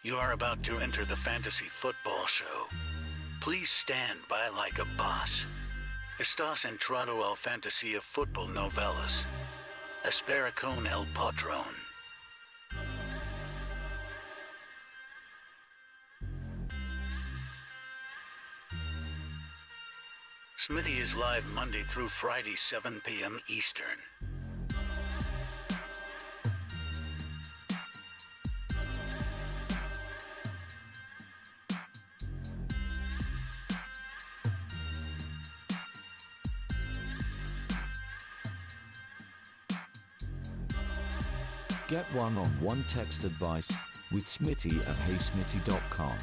You are about to enter the fantasy football show. Please stand by like a boss. Estás entrado al fantasía fútbol novelas. Espera con el patrón. Smithy is live Monday through Friday, 7 p.m. Eastern. Get one-on-one text advice with Smitty at heysmitty.com.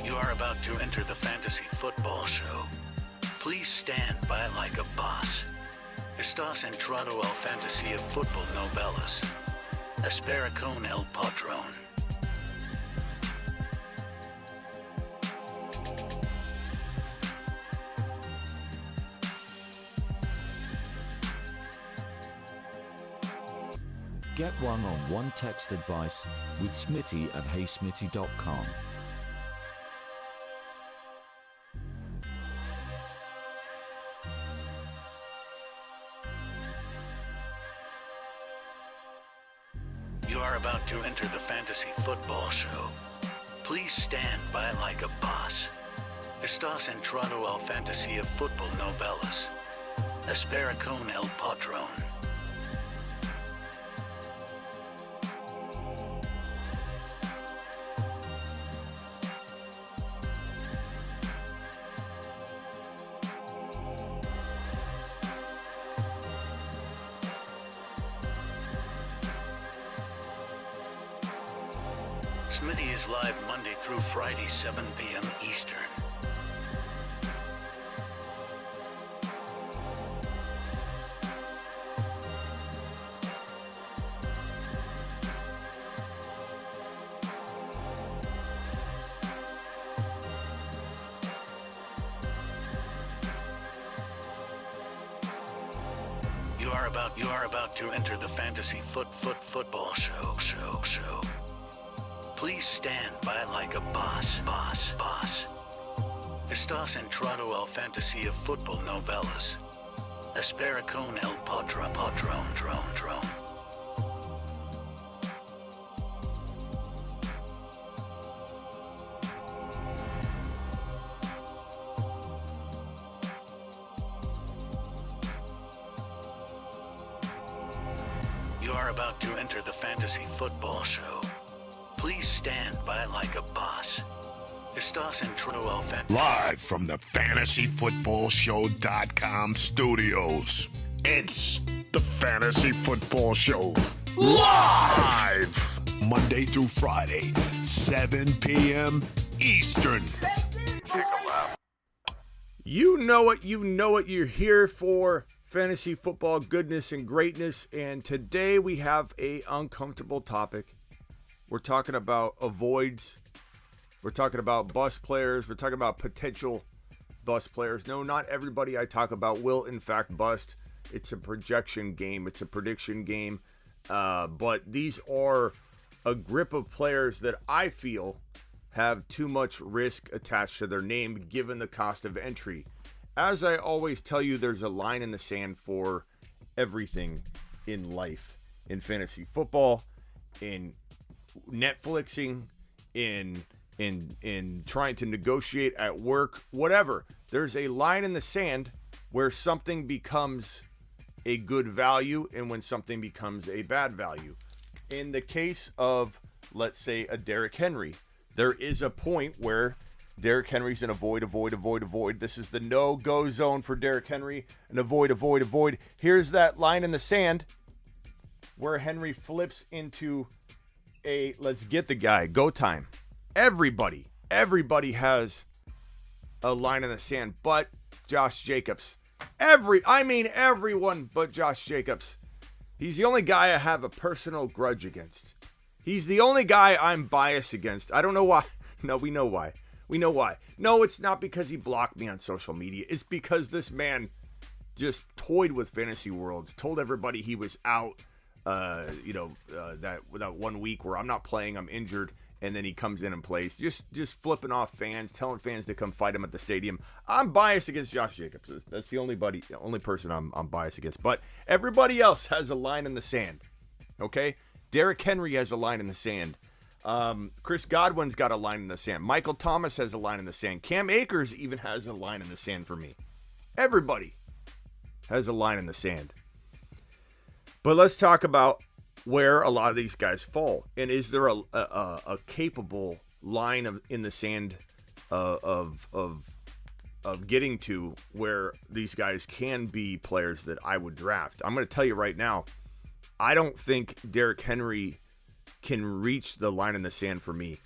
You are about to enter the fantasy football show. Please stand by like a boss. Estás entrado al fantasía fútbol novelas. Espera con el patrón. Get one-on-one text advice with Smitty at heysmitty.com. You are about to enter the fantasy football show. Please stand by like a boss. Estás entrado al fantasía fútbol novelas. Espera con el patrón. Smitty is live Monday through Friday, 7 p.m. Eastern. You are about to enter the fantasy football show. Please stand by like a boss. Estás entrado al fantasía fútbol novelas. Espera con el patrón. You are about to enter the fantasy football show. Please stand by like a boss. Estás entrado al Live from the FantasyFootballShow.com studios. It's the Fantasy Football Show. Live! Monday through Friday, 7 p.m. Eastern. You know it, you're here for fantasy football goodness and greatness, and today we have a uncomfortable topic. We're talking about avoids. We're talking about bust players. We're talking about potential bust players. No, not everybody I talk about will in fact bust. It's a projection game. It's a prediction game. But these are a grip of players that I feel have too much risk attached to their name given the cost of entry. As I always tell you, there's a line in the sand for everything in life, in fantasy football, in Netflixing, in trying to negotiate at work, whatever. There's a line in the sand where something becomes a good value and when something becomes a bad value. In the case of, let's say, a Derrick Henry, there is a point where Derrick Henry's an avoid. This is the no-go zone for Derrick Henry. An avoid. Here's that line in the sand where Henry flips into a let's get the guy, go time. Everybody has a line in the sand but Josh Jacobs. Everyone but Josh Jacobs. He's the only guy I have a personal grudge against. He's the only guy I'm biased against. I don't know why. No, we know why. We know why. No, it's not because he blocked me on social media. It's because this man just toyed with Fantasy Worlds, told everybody he was out, that 1 week where I'm not playing, I'm injured, and then he comes in and plays. Just flipping off fans, telling fans to come fight him at the stadium. I'm biased against Josh Jacobs. That's the only person I'm biased against. But everybody else has a line in the sand, okay? Derrick Henry has a line in the sand. Chris Godwin's got a line in the sand. Michael Thomas has a line in the sand. Cam Akers even has a line in the sand for me. Everybody has a line in the sand. But let's talk about where a lot of these guys fall. And is there a capable line in the sand of getting to where these guys can be players that I would draft? I'm going to tell you right now, I don't think Derrick Henry can reach the line in the sand for me.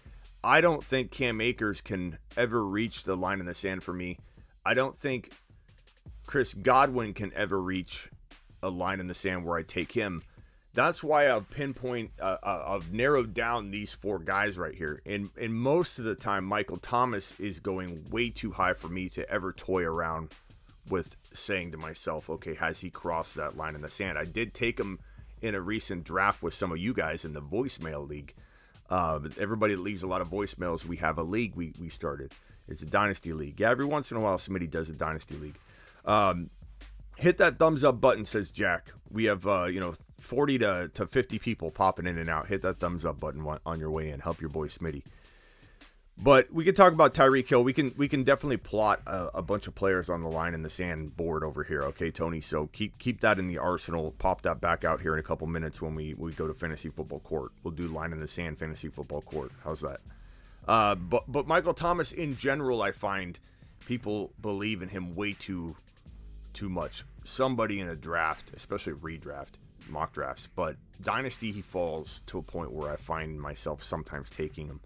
I don't think Cam Akers can ever reach the line in the sand for me. I don't think Chris Godwin can ever reach a line in the sand where I take him. That's why I've narrowed down these 4 guys right here. And most of the time, Michael Thomas is going way too high for me to ever toy around with saying to myself, okay, has he crossed that line in the sand? I did take him in a recent draft with some of you guys in the voicemail league. Everybody that leaves a lot of voicemails, we have a league we started. It's a dynasty league. Yeah, every once in a while, somebody does a dynasty league. Hit that thumbs up button, says Jack. We have 40 to 50 people popping in and out. Hit that thumbs up button on your way in. Help your boy Smitty. But we can talk about Tyreek Hill. We can definitely plot a bunch of players on the line in the sand board over here. Okay, Tony. So keep that in the arsenal. Pop that back out here in a couple minutes when we go to Fantasy Football Court. We'll do line in the sand Fantasy Football Court. How's that? But Michael Thomas in general, I find people believe in him way too much. Somebody in a draft, especially redraft, mock drafts, but dynasty he falls to a point where I find myself sometimes taking him.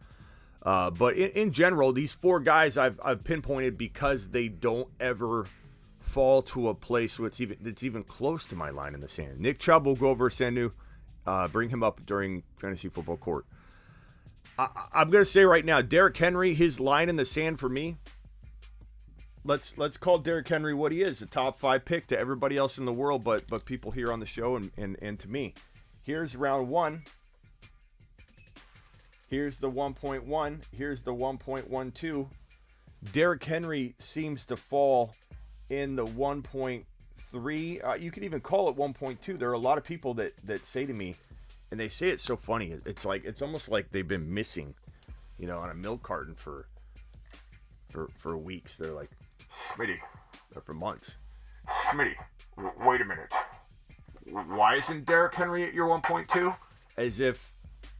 But in general, these 4 guys I've pinpointed because they don't ever fall to a place where it's even close to my line in the sand. Nick Chubb will go over Sanu. Bring him up during Fantasy Football Court. I'm going to say right now, Derrick Henry, his line in the sand for me, let's call Derrick Henry what he is, a top 5 pick to everybody else in the world, but people here on the show and to me. Here's round 1. Here's the 1.1. Here's the 1.12. Derrick Henry seems to fall in the 1.3. You could even call it 1.2. There are a lot of people that say to me, and they say it's so funny. It's almost like they've been missing, on a milk carton for weeks. They're like, Smitty, or for months. Smitty, wait a minute. Why isn't Derrick Henry at your 1.2? As if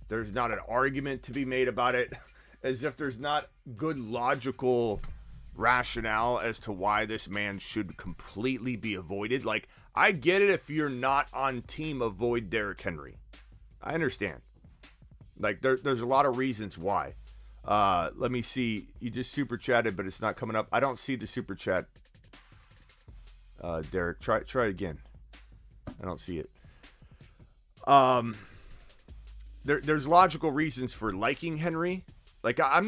there's not an argument to be made about it. As if there's not good logical rationale as to why this man should completely be avoided. Like, I get it if you're not on team avoid Derrick Henry. I understand. Like, there's a lot of reasons why. Let me see. You just super chatted, but it's not coming up. I don't see the super chat. Derrick, try it again. I don't see it. There's logical reasons for liking Henry. Like, I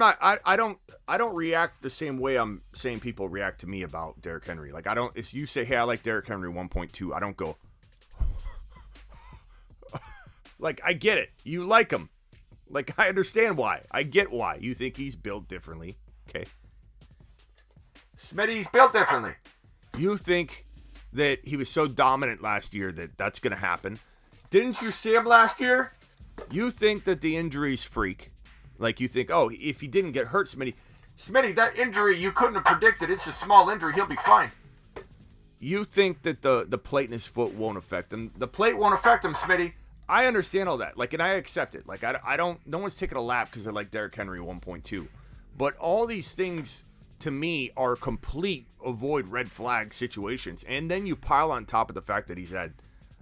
don't react the same way I'm saying people react to me about Derrick Henry. Like, if you say, hey, I like Derrick Henry 1.2, I don't go, like, I get it. You like him. Like, I understand why. I get why. You think he's built differently. Okay. Smitty's built differently. You think that he was so dominant last year that that's going to happen. Didn't you see him last year? You think that the injury's freak. Like, you think, oh, if he didn't get hurt, Smitty, that injury you couldn't have predicted. It's a small injury. He'll be fine. You think that the plate in his foot won't affect him. The plate won't affect him, Smitty. I understand all that. Like, and I accept it. Like, I don't, no one's taking a lap because I like Derrick Henry 1.2. But all these things, to me, are complete avoid red flag situations. And then you pile on top of the fact that he's had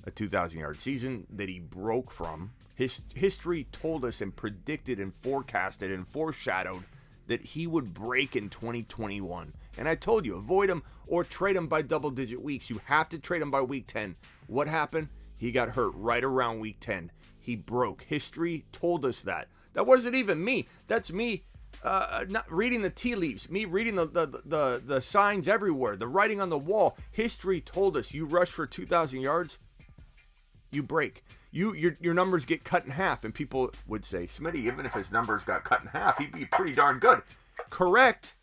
a 2,000-yard season that he broke from. His history told us and predicted and forecasted and foreshadowed that he would break in 2021. And I told you, avoid him or trade him by double-digit weeks. You have to trade him by week 10. What happened? He got hurt right around week 10. He broke. History told us that. That wasn't even me. That's me not reading the tea leaves. Me reading the signs everywhere. The writing on the wall. History told us you rush for 2,000 yards, you break. Your numbers get cut in half. And people would say, Smitty, even if his numbers got cut in half, he'd be pretty darn good. Correct.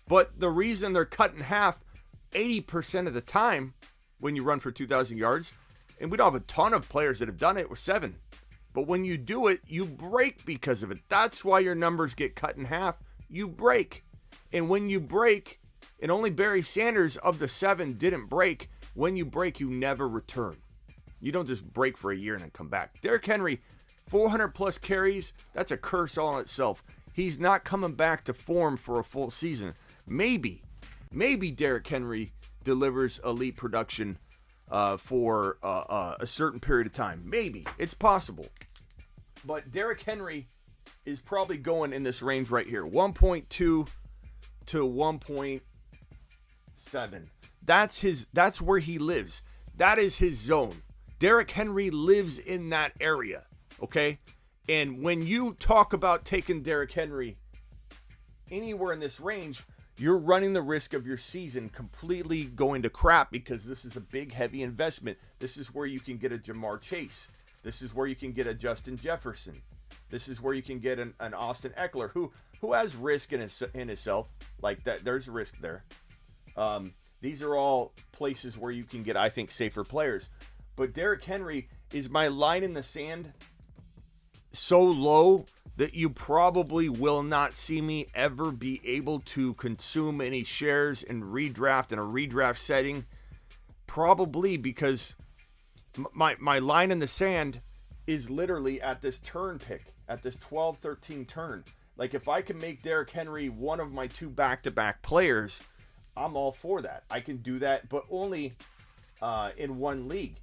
But the reason they're cut in half 80% of the time when you run for 2,000 yards, and we don't have a ton of players that have done it, we're 7. But when you do it, you break because of it. That's why your numbers get cut in half. You break. And when you break, and only Barry Sanders of the 7 didn't break, when you break, you never return. You don't just break for a year and then come back. Derrick Henry, 400 plus carries, that's a curse all in itself. He's not coming back to form for a full season. Maybe Derrick Henry delivers elite production for a certain period of time. Maybe. It's possible. But Derrick Henry is probably going in this range right here. 1.2 to 1.7. That's where he lives. That is his zone. Derrick Henry lives in that area. Okay? And when you talk about taking Derrick Henry anywhere in this range, you're running the risk of your season completely going to crap, because this is a big, heavy investment. This is where you can get a Jamar Chase. This is where you can get a Justin Jefferson. This is where you can get an Austin Eckler, who has risk in himself. Like that, there's risk there. These are all places where you can get, I think, safer players. But Derrick Henry is my line in the sand so low that you probably will not see me ever be able to consume any shares in redraft in a redraft setting. Probably because my line in the sand is literally at this turn pick, at this 12-13 turn. Like, if I can make Derrick Henry one of my 2 back-to-back players, I'm all for that. I can do that, but only in one league.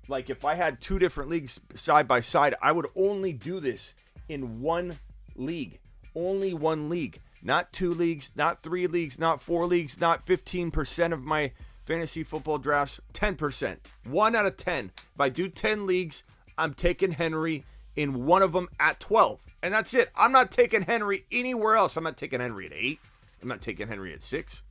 Like, if I had 2 different leagues side by side, I would only do this in one league. Only one league. Not 2 leagues, not 3 leagues, not 4 leagues, not 15% of my fantasy football drafts. 10%. 1 out of 10. If I do 10 leagues, I'm taking Henry in one of them at 12. And that's it. I'm not taking Henry anywhere else. I'm not taking Henry at 8. I'm not taking Henry at 6.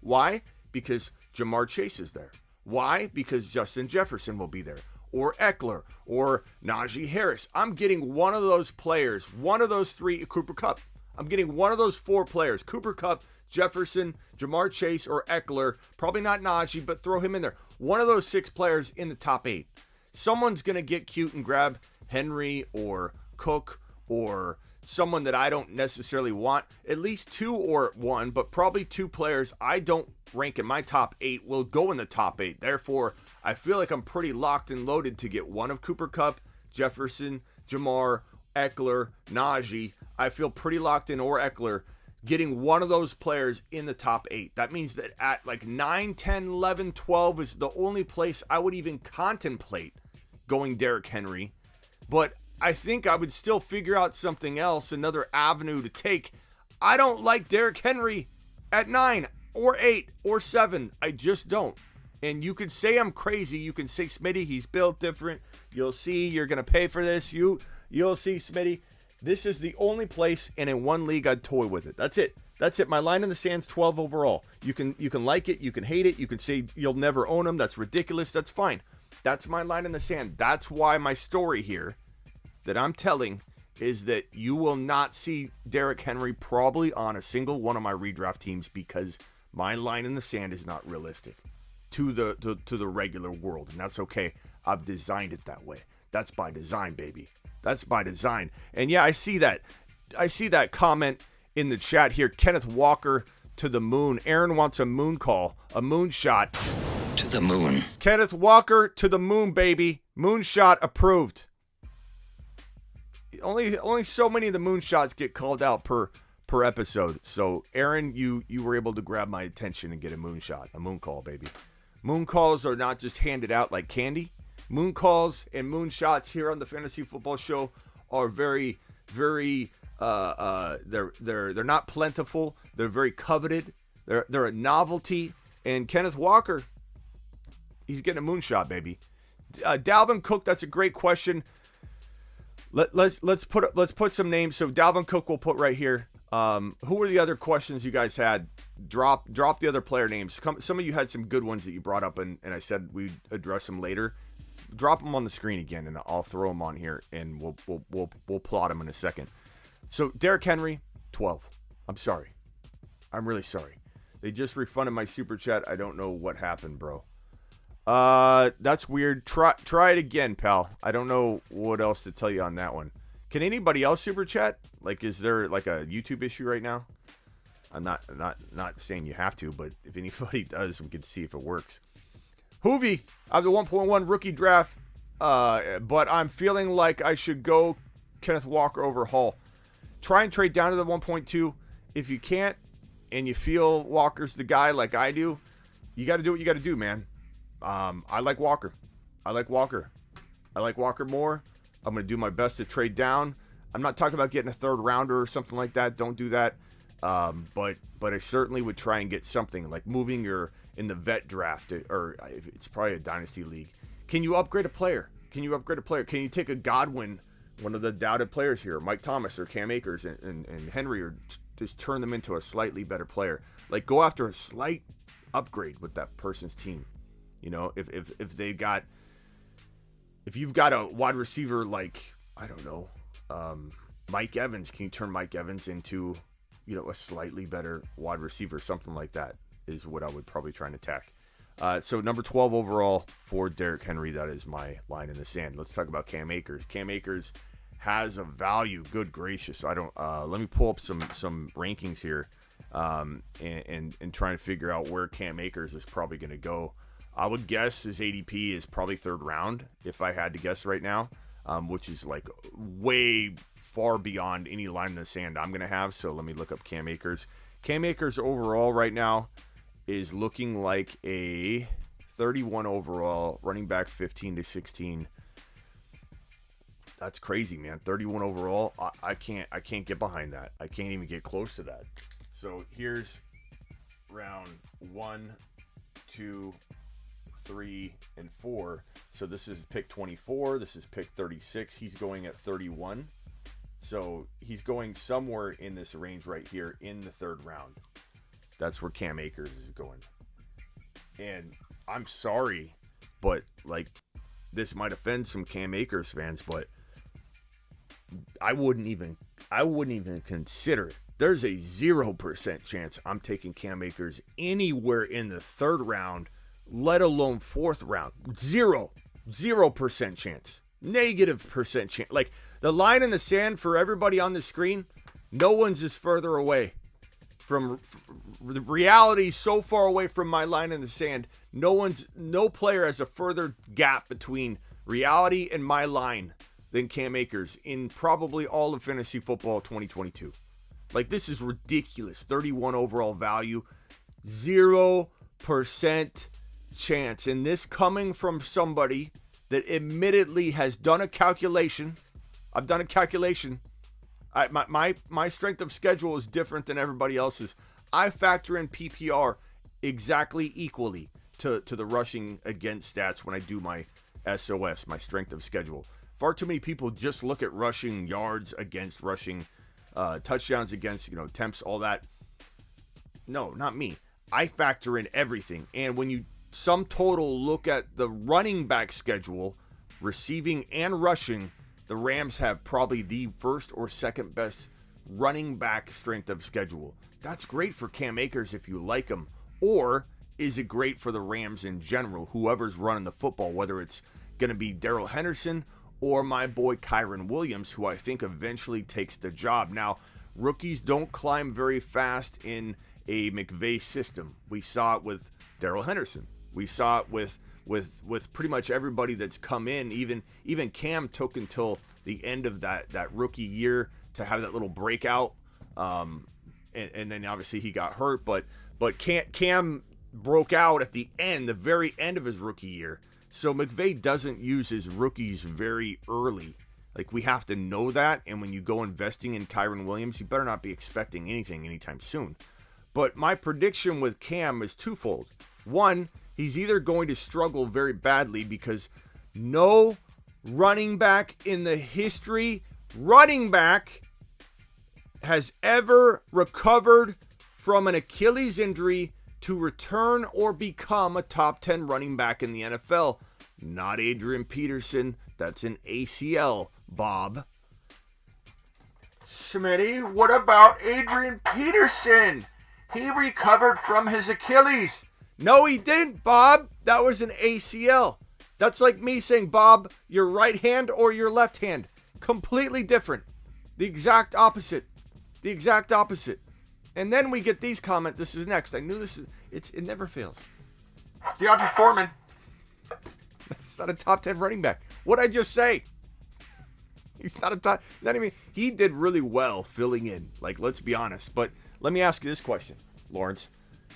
Why? Because Jamar Chase is there. Why? Because Justin Jefferson will be there, or Eckler, or Najee Harris. I'm getting one of those players, one of those 3, Cooper Kupp. I'm getting one of those 4 players, Cooper Kupp, Jefferson, Jamar Chase, or Eckler. Probably not Najee, but throw him in there. One of those 6 players in the top 8. Someone's going to get cute and grab Henry or Cook or someone that I don't necessarily want. At least 2 or 1, but probably 2 players I don't rank in my top 8 will go in the top 8. Therefore, I feel like I'm pretty locked and loaded to get one of Cooper Kupp, Jefferson, Jamar, Eckler, Najee. I feel pretty locked in, or Eckler, getting one of those players in the top 8. That means that at like 9, 10, 11, 12 is the only place I would even contemplate going Derrick Henry. But I think I would still figure out something else, another avenue to take. I don't like Derrick Henry at 9 or 8 or 7. I just don't. And you could say I'm crazy. You can say, Smitty, he's built different. You'll see. You're going to pay for this. You'll see, Smitty. This is the only place, and in one league I'd toy with it. That's it. That's it. My line in the sand's 12 overall. You can like it. You can hate it. You can say you'll never own them. That's ridiculous. That's fine. That's my line in the sand. That's why my story here that I'm telling is that you will not see Derrick Henry probably on a single one of my redraft teams, because my line in the sand is not realistic to the regular world, and that's okay. I've designed it that way. That's by design, baby. That's by design. And yeah, I see that comment in the chat here. Kenneth Walker to the moon. Aaron wants a moon call, a moon shot. To the moon. Kenneth Walker to the moon, baby. Moonshot approved. Only so many of the moonshots get called out per episode. So Aaron, you were able to grab my attention and get a moonshot, a moon call, baby. Moon calls are not just handed out like candy. Moon calls and moonshots here on the Fantasy Football Show are very, very they're not plentiful. They're very coveted. They're a novelty. And Kenneth Walker, he's getting a moonshot, baby. Dalvin Cook, that's a great question. Let's put some names. So Dalvin Cook we'll put right here. Who were the other questions you guys had? Drop the other player names. Some of you had some good ones that you brought up, and I said we'd address them later. Drop them on the screen again, and I'll throw them on here, and we'll plot them in a second. So Derrick Henry, 12. I'm sorry. I'm really sorry. They just refunded my super chat. I don't know what happened, bro. That's weird. Try it again, pal. I don't know what else to tell you on that one. Can anybody else super chat? Like, is there like a YouTube issue right now? I'm not saying you have to, but if anybody does, we can see if it works. Hoovy, I have the 1.1 rookie draft, but I'm feeling like I should go Kenneth Walker over Hall. Try and trade down to the 1.2. If you can't, and you feel Walker's the guy like I do, you got to do what you got to do, man. I like Walker. I like Walker more. I'm going to do my best to trade down. I'm not talking about getting a third rounder or something like that. Don't do that. But I certainly would try and get something like moving your in the vet draft, or it's probably a dynasty league. Can you upgrade a player? Can you take a Godwin, one of the doubted players here, Mike Thomas or Cam Akers and Henry, or just turn them into a slightly better player? Like, go after a slight upgrade with that person's team. You know, if you've got a wide receiver like, I don't know, Mike Evans, can you turn Mike Evans into, a slightly better wide receiver? Something like that is what I would probably try and attack. So number 12 overall for Derrick Henry, that is my line in the sand. Let's talk about Cam Akers. Cam Akers has a value. Good gracious. Let me pull up some rankings here, and trying to figure out where Cam Akers is probably going to go. I would guess his ADP is probably third round, if I had to guess right now, which is like way far beyond any line in the sand I'm going to have. So let me look up Cam Akers. Cam Akers overall right now is looking like a 31 overall, running back 15 to 16. That's crazy, man. 31 overall. I can't get behind that. I can't even get close to that. So here's round 1, 2, 3, and 4. So this is pick 24. This is pick 36. He's going at 31. So he's going somewhere in this range right here in the third round. That's where Cam Akers is going. And I'm sorry, but like, this might offend some Cam Akers fans, but I wouldn't even consider it. There's a 0% chance I'm taking Cam Akers anywhere in the third round, let alone fourth round. 0% chance. Negative percent chance. Like, the line in the sand for everybody on the screen, no one's is further away from the reality, so far away from my line in the sand. No player has a further gap between reality and my line than Cam Akers in probably all of fantasy football 2022. Like, this is ridiculous. 31 overall value, 0% chance. And this coming from somebody that admittedly has done a calculation. I've done a calculation. My strength of schedule is different than everybody else's. I factor in PPR exactly equally to the rushing against stats when I do my SOS, my strength of schedule. Far too many people just look at rushing yards against, rushing touchdowns against, attempts, all that. No, not me. I factor in everything. And when you sum total look at the running back schedule, receiving and rushing, the Rams have probably the first or second best running back strength of schedule. That's great for Cam Akers if you like him. Or is it great for the Rams in general, whoever's running the football, whether it's going to be Darrell Henderson or my boy Kyren Williams, who I think eventually takes the job. Now, rookies don't climb very fast in a McVay system. We saw it with Darrell Henderson. We saw it with pretty much everybody that's come in. Even Cam took until the end of that rookie year to have that little breakout, and then obviously he got hurt. But Cam broke out at the very end of his rookie year. So McVay doesn't use his rookies very early. Like, we have to know that. And when you go investing in Kyren Williams, you better not be expecting anything anytime soon. But my prediction with Cam is twofold. One, he's either going to struggle very badly because No running back in the history, running back, has ever recovered from an Achilles injury to return or become a top 10 running back in the NFL. Not Adrian Peterson. That's an ACL, Bob. Smitty, what about Adrian Peterson? He recovered from his Achilles. No, he didn't, Bob. That was an ACL. That's like me saying, Bob, your right hand or your left hand. Completely different. The exact opposite. The exact opposite. And then we get these comments. This is next. I knew this is, it never fails. Deontay Foreman. That's not a top 10 running back. What'd I just say? He's not a top, not even, he did really well filling in. Like, let's be honest. But let me ask you this question, Lawrence.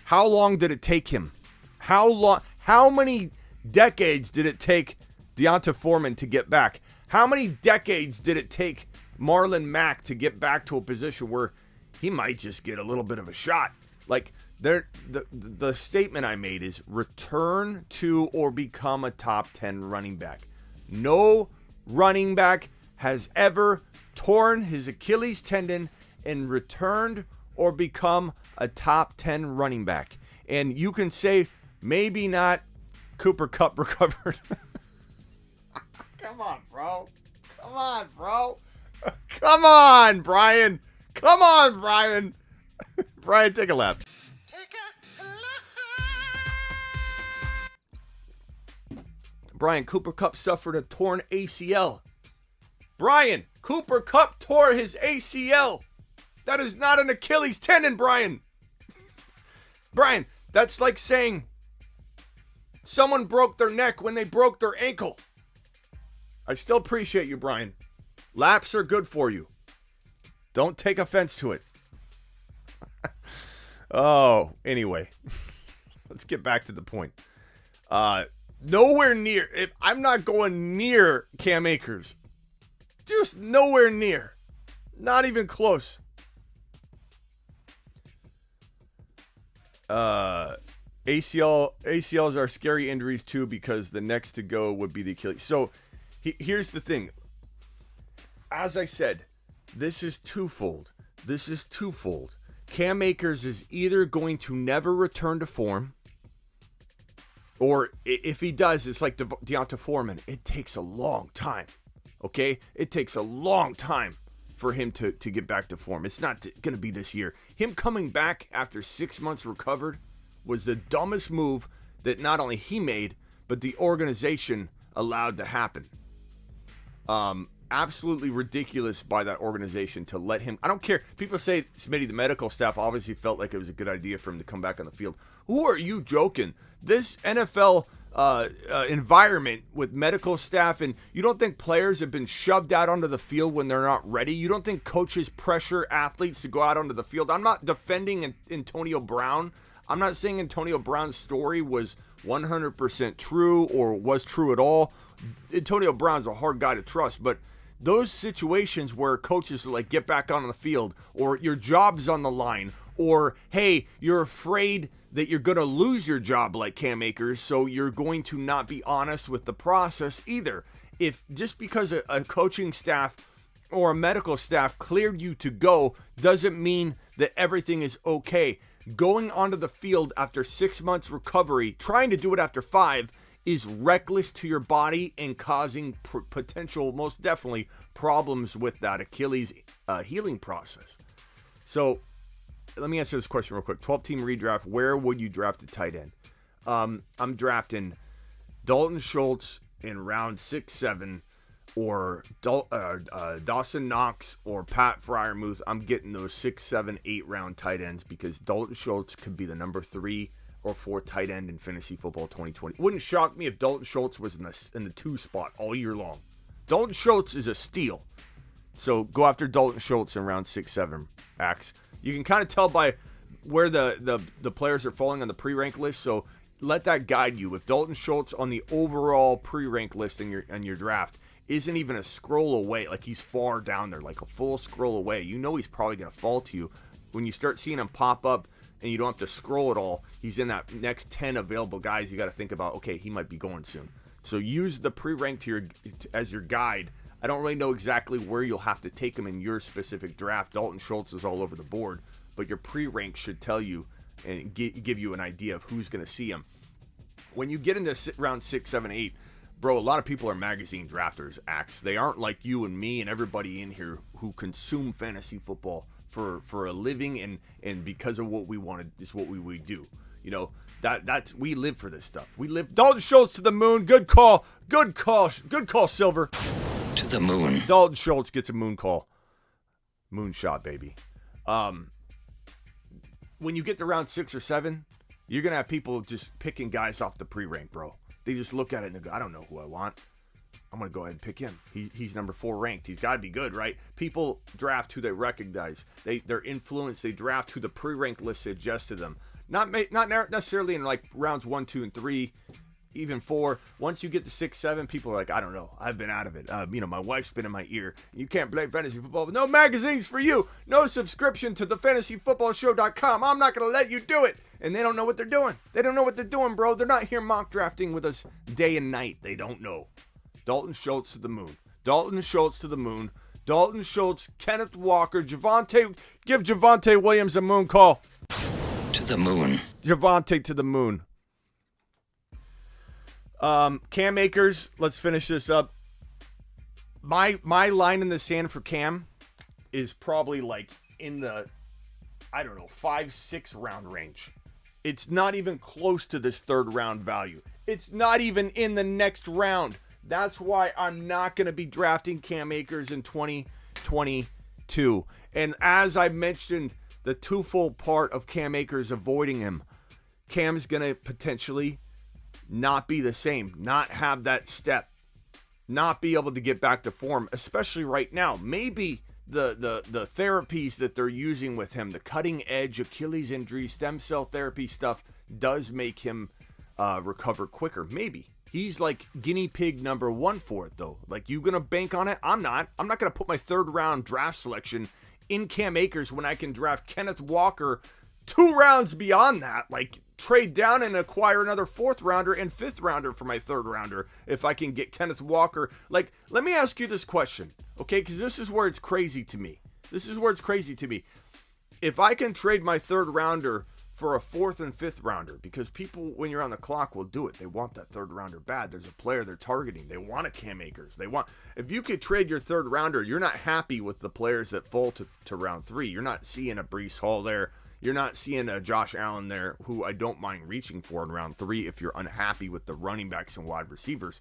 How long did it take him? How many decades did it take Deontay Foreman to get back? How many decades did it take Marlon Mack to get back to a position where he might just get a little bit of a shot? Like, the statement I made is return to or become a top 10 running back. No running back has ever torn his Achilles tendon and returned or become a top 10 running back. And you can say maybe not Cooper Kupp recovered. Come on, bro. Come on, bro. Come on, Brian. Come on, Brian. Brian, take a lap. Brian, Cooper Kupp suffered a torn ACL. Brian, Cooper Kupp tore his ACL. That is not an Achilles tendon, Brian. Brian, that's like saying someone broke their neck when they broke their ankle. I still appreciate you, Brian. Laps are good for you. Don't take offense to it. Oh, anyway. Let's get back to the point. Nowhere near. I'm not going near Cam Akers. Just nowhere near. Not even close. ACLs are scary injuries too because the next to go would be the Achilles. So here's the thing. As I said, this is twofold. Cam Akers is either going to never return to form, or if he does, it's like Deontay Foreman. It takes a long time. Okay? It takes a long time for him to get back to form. It's not going to be this year. Him coming back after 6 months recovered was the dumbest move that not only he made, but the organization allowed to happen. Absolutely ridiculous by that organization to let him. I don't care. People say, Smitty, the medical staff obviously felt like it was a good idea for him to come back on the field. Who are you joking? This NFL environment with medical staff, and you don't think players have been shoved out onto the field when they're not ready? You don't think coaches pressure athletes to go out onto the field? I'm not defending Antonio Brown. I'm not saying Antonio Brown's story was 100% true or was true at all. Antonio Brown's a hard guy to trust, but those situations where coaches are like, get back on the field, or your job's on the line, or, hey, you're afraid that you're going to lose your job like Cam Akers, so you're going to not be honest with the process either. If just because a coaching staff or a medical staff cleared you to go doesn't mean that everything is okay. Going onto the field after 6 months recovery, trying to do it after 5, is reckless to your body and causing potential, most definitely, problems with that Achilles healing process. So let me answer this question real quick. 12-team redraft, where would you draft a tight end? I'm drafting Dalton Schultz in round 6, 7, or Dawson Knox or Pat Freiermuth. I'm getting those 6, 7, 8 round tight ends because Dalton Schultz could be the number 3 or 4 tight end in fantasy football 2020. Wouldn't shock me if Dalton Schultz was in the 2 spot all year long. Dalton Schultz is a steal. So go after Dalton Schultz in round 6, 7, Axe. You can kind of tell by where the players are falling on the pre-rank list, so let that guide you. If Dalton Schultz on the overall pre-rank list in your draft isn't even a scroll away, like he's far down there, like a full scroll away, you know he's probably going to fall to you. When you start seeing him pop up and you don't have to scroll at all, he's in that next 10 available guys you got to think about, okay, he might be going soon. So use the pre-rank as your guide. I don't really know exactly where you'll have to take him in your specific draft. Dalton Schultz is all over the board, but your pre-rank should tell you and give you an idea of who's going to see him. When you get into round 6, 7, 8, bro, a lot of people are magazine drafters, Axe. They aren't like you and me and everybody in here who consume fantasy football for a living and because of what we wanted is what we do. You know, that's we live for this stuff. We live. Dalton Schultz to the moon. Good call, Silver. To the moon. Dalton Schultz gets a moon call. Moonshot, baby. When you get to round 6 or 7, you're gonna have people just picking guys off the pre-rank, bro. They just look at it and they go, I don't know who I want. I'm going to go ahead and pick him. He's number 4 ranked. He's got to be good, right? People draft who they recognize. They're influenced. They draft who the pre-ranked list suggests to them. Not necessarily in like rounds 1, 2, and 3, even 4. Once you get to 6, 7, people are like, I don't know. I've been out of it. My wife's been in my ear. You can't play fantasy football. No magazines for you. No subscription to thefantasyfootballshow.com. I'm not going to let you do it. And they don't know what they're doing. They don't know what they're doing, bro. They're not here mock drafting with us day and night. They don't know. Dalton Schultz to the moon. Dalton Schultz to the moon. Dalton Schultz, Kenneth Walker, Javonte. Give Javonte Williams a moon call. To the moon. Javonte to the moon. Cam Akers, let's finish this up. My line in the sand for Cam is probably like in the, 5, 6 round range. It's not even close to this 3rd round value. It's not even in the next round. That's why I'm not going to be drafting Cam Akers in 2022. And as I mentioned, the twofold part of Cam Akers avoiding him, Cam's going to potentially not be the same, not have that step, not be able to get back to form, especially right now. Maybe the therapies that they're using with him, the cutting edge Achilles injury, stem cell therapy stuff does make him recover quicker. Maybe. He's like guinea pig number 1 for it, though. Like, you going to bank on it? I'm not. I'm not going to put my 3rd round draft selection in Cam Akers when I can draft Kenneth Walker 2 rounds beyond that. Like, trade down and acquire another 4th rounder and 5th rounder for my 3rd rounder if I can get Kenneth Walker. Like, let me ask you this question, okay? Because this is where it's crazy to me. If I can trade my 3rd rounder for a 4th and 5th rounder, because people, when you're on the clock, will do it. They want that 3rd rounder bad. There's a player they're targeting. They want a Cam Akers. If you could trade your 3rd rounder, you're not happy with the players that fall to round 3. You're not seeing a Breece Hall there. You're not seeing a Josh Allen there, who I don't mind reaching for in round 3 if you're unhappy with the running backs and wide receivers.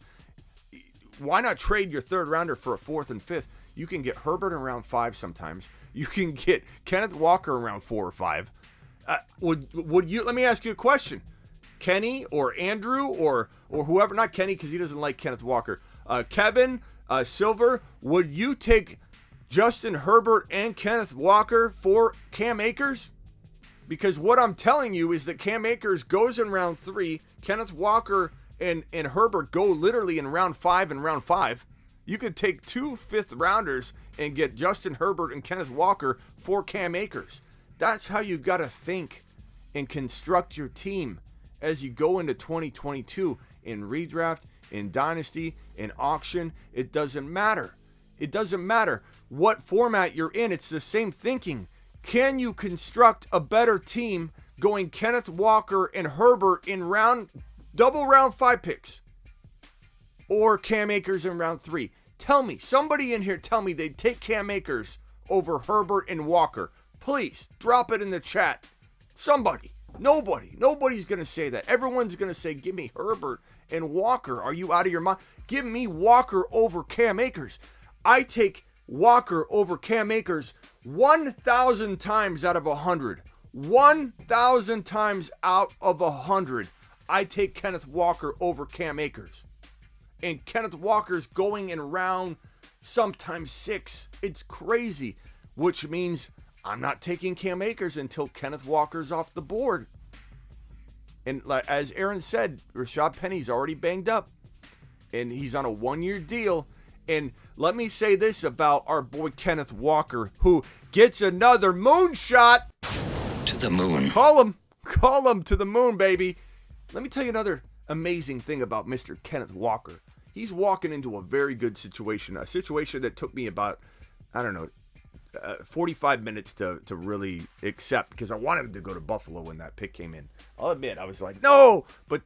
Why not trade your 3rd rounder for a 4th and 5th? You can get Herbert in round 5 sometimes. You can get Kenneth Walker in round 4 or 5. Would you? Let me ask you a question. Kenny or Andrew or whoever, not Kenny because he doesn't like Kenneth Walker. Kevin, Silver, would you take Justin Herbert and Kenneth Walker for Cam Akers? Because what I'm telling you is that Cam Akers goes in round 3. Kenneth Walker and Herbert go literally in round 5 and round 5. You could take 2 5th rounders and get Justin Herbert and Kenneth Walker for Cam Akers. That's how you got to think and construct your team as you go into 2022 in redraft, in dynasty, in auction. It doesn't matter. It doesn't matter what format you're in. It's the same thinking. Can you construct a better team going Kenneth Walker and Herbert in double round 5 picks, or Cam Akers in round 3? Tell me, somebody in here tell me they'd take Cam Akers over Herbert and Walker. Please drop it in the chat. Somebody. Nobody's going to say that. Everyone's going to say, give me Herbert and Walker. Are you out of your mind? Give me Walker over Cam Akers. I take Walker over Cam Akers 1,000 times out of 100. 1,000 times out of 100. I take Kenneth Walker over Cam Akers. And Kenneth Walker's going in round sometimes 6. It's crazy. Which means I'm not taking Cam Akers until Kenneth Walker's off the board. And as Aaron said, Rashad Penny's already banged up. And he's on a 1-year deal. And let me say this about our boy Kenneth Walker, who gets another moonshot. To the moon. Call him to the moon, baby. Let me tell you amazing thing about Mr. Kenneth Walker. He's walking into a very good situation, a situation that took me about, 45 minutes to really accept, because I wanted him to go to Buffalo when that pick came in. I'll admit, I was like, no, but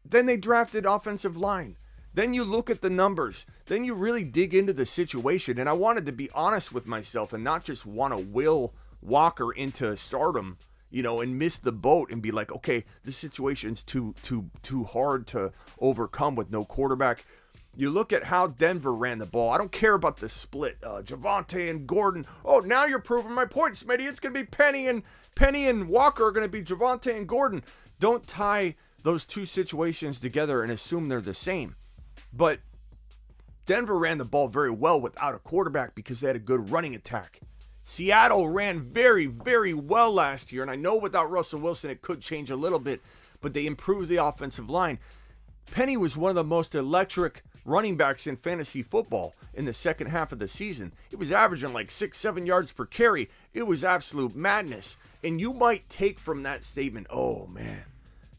then they drafted offensive line. Then you look at the numbers. Then you really dig into the situation. And I wanted to be honest with myself and not just want to will Walker into stardom, and miss the boat and be like, okay, this situation's too hard to overcome with no quarterback. You look at how Denver ran the ball. I don't care about the split. Javonte and Gordon. Oh, now you're proving my point, Smitty. It's going to be Penny and Walker are going to be Javonte and Gordon. Don't tie those two situations together and assume they're the same. But Denver ran the ball very well without a quarterback because they had a good running attack. Seattle ran very, very well last year, and I know without Russell Wilson it could change a little bit, but they improved the offensive line. Penny was one of the most electric running backs in fantasy football in the second half of the season. It was averaging like 6-7 yards per carry. It was absolute madness. And you might take from that statement, oh man,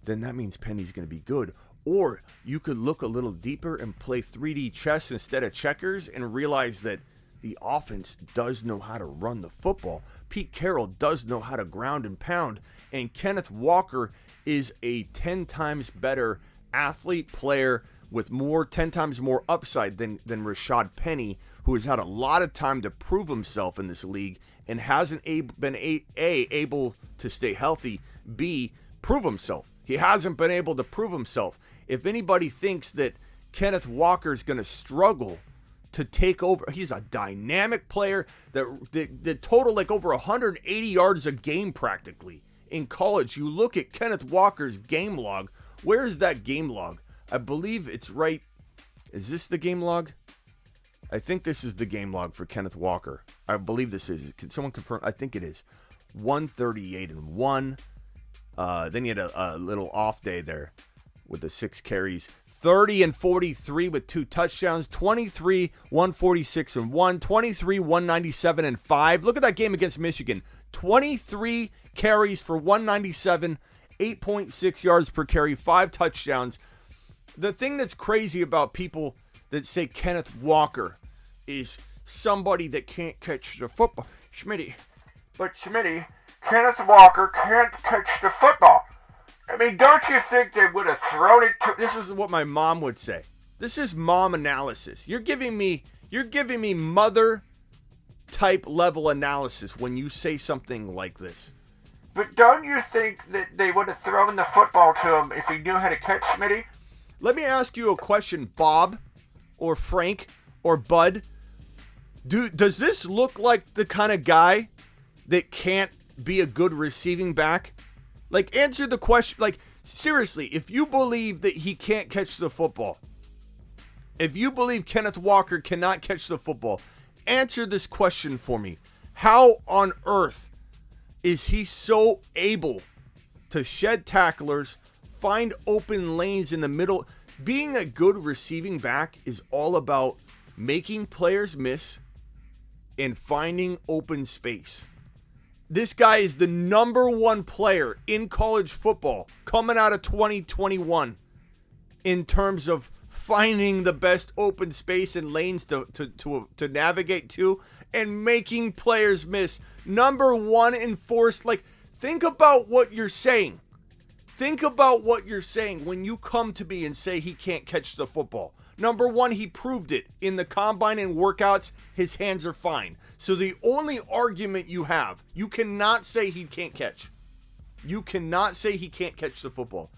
then that means Penny's going to be good. Or you could look a little deeper and play 3D chess instead of checkers and realize that the offense does know how to run the football. Pete Carroll does know how to ground and pound. And Kenneth Walker is a 10 times better athlete player with 10 times more upside than Rashad Penny, who has had a lot of time to prove himself in this league and hasn't been able to stay healthy, B, prove himself. He hasn't been able to prove himself. If anybody thinks that Kenneth Walker is going to struggle to take over, he's a dynamic player that totaled like over 180 yards a game practically in college. You look at Kenneth Walker's game log. Where's that game log? I believe it's right. Is this the game log? I think this is the game log for Kenneth Walker. I believe this is. Can someone confirm? I think it is. 138-1. Then he had a little off day there with the 6 carries. 30-43 with 2 touchdowns. 23, 146-1. 23, 197-5. Look at that game against Michigan. 23 carries for 197, 8.6 yards per carry, 5 touchdowns. The thing that's crazy about people that say Kenneth Walker is somebody that can't catch the football. Schmitty, Kenneth Walker can't catch the football. I mean, don't you think they would have thrown it to... This is what my mom would say. This is mom analysis. You're giving me mother type level analysis when you say something like this. But don't you think that they would have thrown the football to him if he knew how to catch, Smitty? Let me ask you a question, Bob, or Frank, or Bud. Does this look like the kind of guy that can't be a good receiving back? Like, answer the question. Like, seriously, if you believe that he can't catch the football, if you believe Kenneth Walker cannot catch the football, answer this question for me. How on earth is he so able to shed tacklers, find open lanes in the middle? Being a good receiving back is all about making players miss and finding open space. This guy is the number 1 player in college football coming out of 2021 in terms of finding the best open space and lanes to navigate to and making players miss. Number 1 in force. Like, think about what you're saying. Think about what you're saying when you come to me and say he can't catch the football. Number 1, he proved it. In the combine and workouts, his hands are fine. So the only argument you have, you cannot say he can't catch. You cannot say he can't catch the football.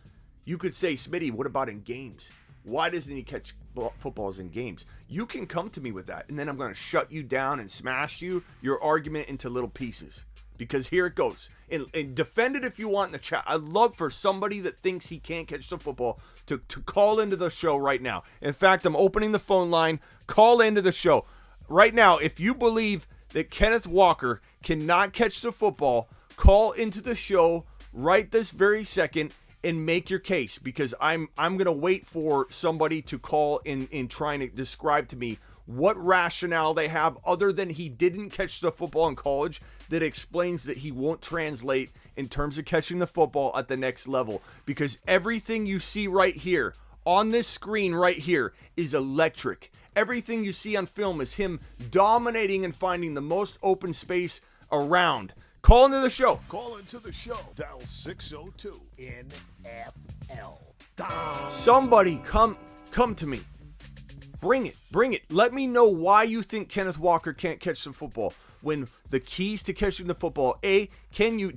You could say, Smitty, what about in games? Why doesn't he catch footballs in games? You can come to me with that, and then I'm going to shut you down and smash your argument into little pieces. Because here it goes. And defend it if you want in the chat. I'd love for somebody that thinks he can't catch the football to call into the show right now. In fact, I'm opening the phone line. Call into the show. Right now, if you believe that Kenneth Walker cannot catch the football, call into the show right this very second and make your case. Because I'm going to wait for somebody to call in trying to describe to me what rationale they have other than he didn't catch the football in college that explains that he won't translate in terms of catching the football at the next level, because everything you see right here on this screen right here is electric. Everything you see on film is him dominating and finding the most open space around. Call into the show. Call into the show. Dial 602 NFL. Down. Somebody come to me. Bring it. Let me know why you think Kenneth Walker can't catch the football, when the keys to catching the football, do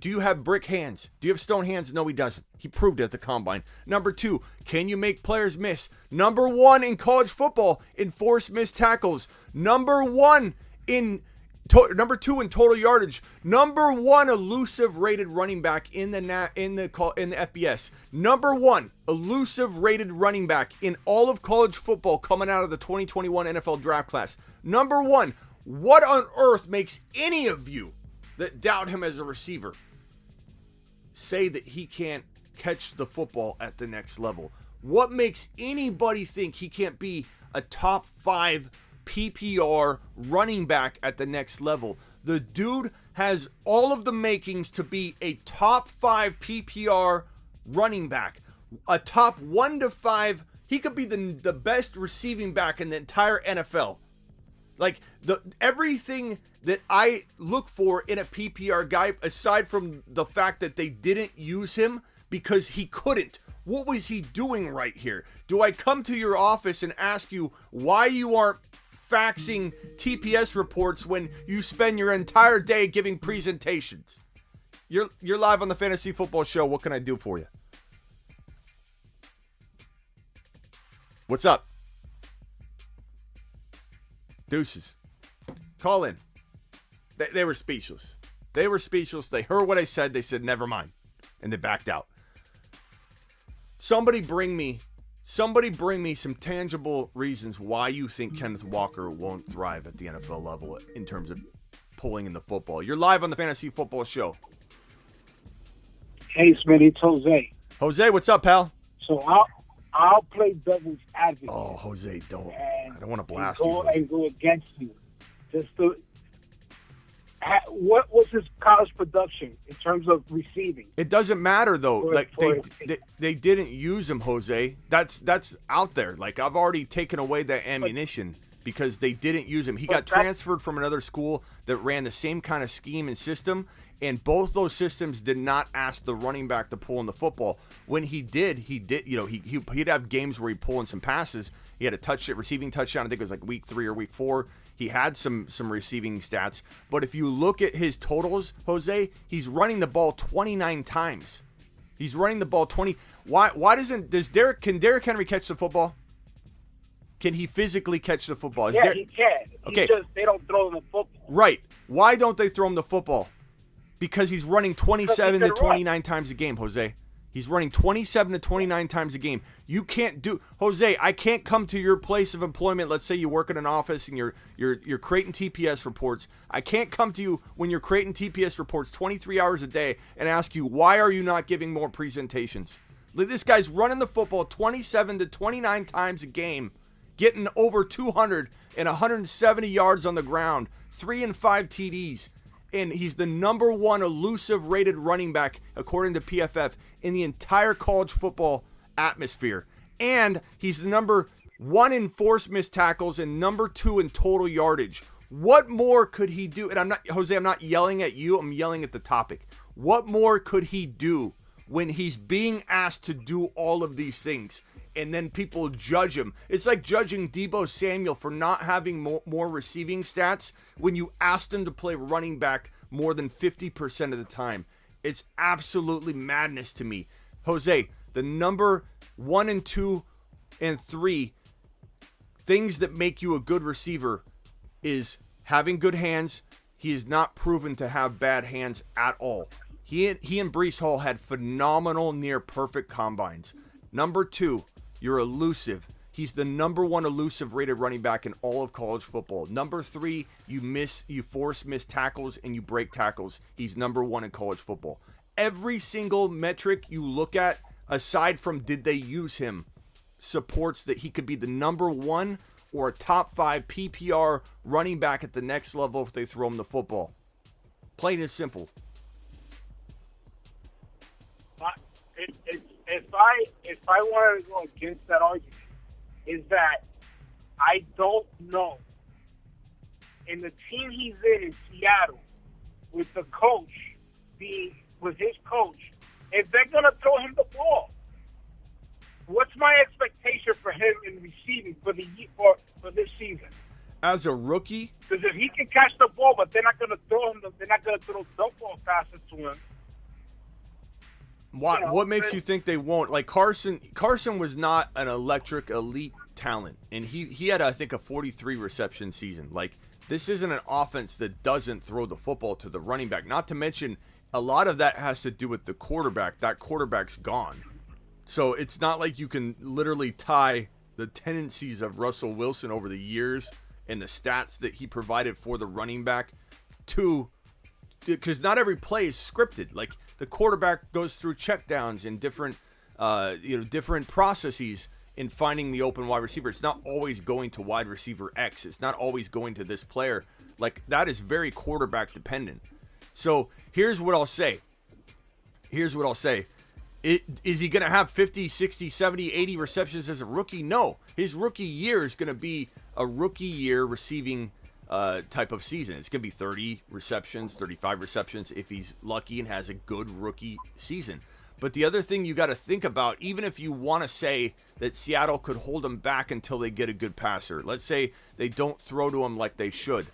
you have brick hands? Do you have stone hands? No, he doesn't. He proved it at the combine. Number 2, can you make players miss? Number 1 in college football in forced missed tackles. Number 2 in total yardage. Number 1 elusive rated running back in the FBS. Number 1 elusive rated running back in all of college football coming out of the 2021 NFL draft class. Number 1. What on earth makes any of you that doubt him as a receiver say that he can't catch the football at the next level? What makes anybody think he can't be a top 5 PPR running back at the next level? The dude has all of the makings to be a top 5 PPR running back. A top 1 to 5. He could be the best receiving back in the entire NFL. Like, everything that I look for in a PPR guy, aside from the fact that they didn't use him because he couldn't. What was he doing right here? Do I come to your office and ask you why you aren't faxing TPS reports when you spend your entire day giving presentations? You're live on the Fantasy Football Show. What can I do for you? What's up? Deuces. Call in. They were speechless. They were speechless. They heard what I said. They said, never mind. And they backed out. Somebody bring me some tangible reasons why you think Kenneth Walker won't thrive at the NFL level in terms of pulling in the football. You're live on the Fantasy Football Show. Hey, Smitty, it's Jose. Jose, what's up, pal? So I'll play devil's advocate. Oh, Jose, I don't want to blast and you. And go against you. What was his college production in terms of receiving? It doesn't matter though. They didn't use him, Jose. That's out there. Like, I've already taken away that ammunition because they didn't use him. He got transferred from another school that ran the same kind of scheme and system, and both those systems did not ask the running back to pull in the football. When he did, he'd have games where he'd pull in some passes. He had a receiving touchdown. I think it was like week 3 or week 4. He had some receiving stats. But if you look at his totals, Jose, he's running the ball 29 times. He's running the ball 20. Can Derrick Henry catch the football? Can he physically catch the football? He can. Okay. They don't throw him the football. Right. Why don't they throw him the football? Because he's running 27 to 29 times a game, Jose. He's running 27 to 29 times a game. You can't do, Jose, I can't come to your place of employment. Let's say you work in an office and you're creating TPS reports. I can't come to you when you're creating TPS reports 23 hours a day and ask you, why are you not giving more presentations? This guy's running the football 27 to 29 times a game, getting over 200 and 170 yards on the ground, 3 and 5 TDs. And he's the number 1 elusive rated running back, according to PFF, in the entire college football atmosphere. And he's the number 1 in forced missed tackles and number 2 in total yardage. What more could he do? And I'm not yelling at you. I'm yelling at the topic. What more could he do when he's being asked to do all of these things? And then people judge him. It's like judging Deebo Samuel for not having more receiving stats when you asked him to play running back more than 50% of the time. It's absolutely madness to me. Jose, the number 1 and 2 and 3 things that make you a good receiver is having good hands. He is not proven to have bad hands at all. He and Breece Hall had phenomenal near perfect combines. Number 2, you're elusive. He's the number 1 elusive rated running back in all of college football. Number 3, you force miss tackles and you break tackles. He's number 1 in college football. Every single metric you look at, aside from did they use him, supports that he could be the number 1 or a top 5 PPR running back at the next level if they throw him the football. Plain and simple. if I wanted to go against that argument, is that I don't know. In the team he's in Seattle, with the coach with his coach, if they're gonna throw him the ball, what's my expectation for him in receiving for this season? As a rookie, because if he can catch the ball, but they're not gonna throw him, they're not gonna throw the ball passes to him. what makes you think they won't? Like Carson was not an electric elite talent, and he had, I think, a 43 reception season. Like, this isn't an offense that doesn't throw the football to the running back. Not to mention, a lot of that has to do with the quarterback. That quarterback's gone. So it's not like you can literally tie the tendencies of Russell Wilson over the years and the stats that he provided for the running back to, because not every play is scripted. Like, the quarterback goes through checkdowns and different processes in finding the open wide receiver. It's not always going to wide receiver X. It's not always going to this player. Like, that is very quarterback dependent. So here's what I'll say. Is he going to have 50, 60, 70, 80 receptions as a rookie? No. His rookie year is going to be a rookie year receiving type of season. It's going to be 30 receptions, 35 receptions if he's lucky and has a good rookie season. But the other thing you got to think about, even if you want to say that Seattle could hold him back until they get a good passer, let's say they don't throw to him like they should.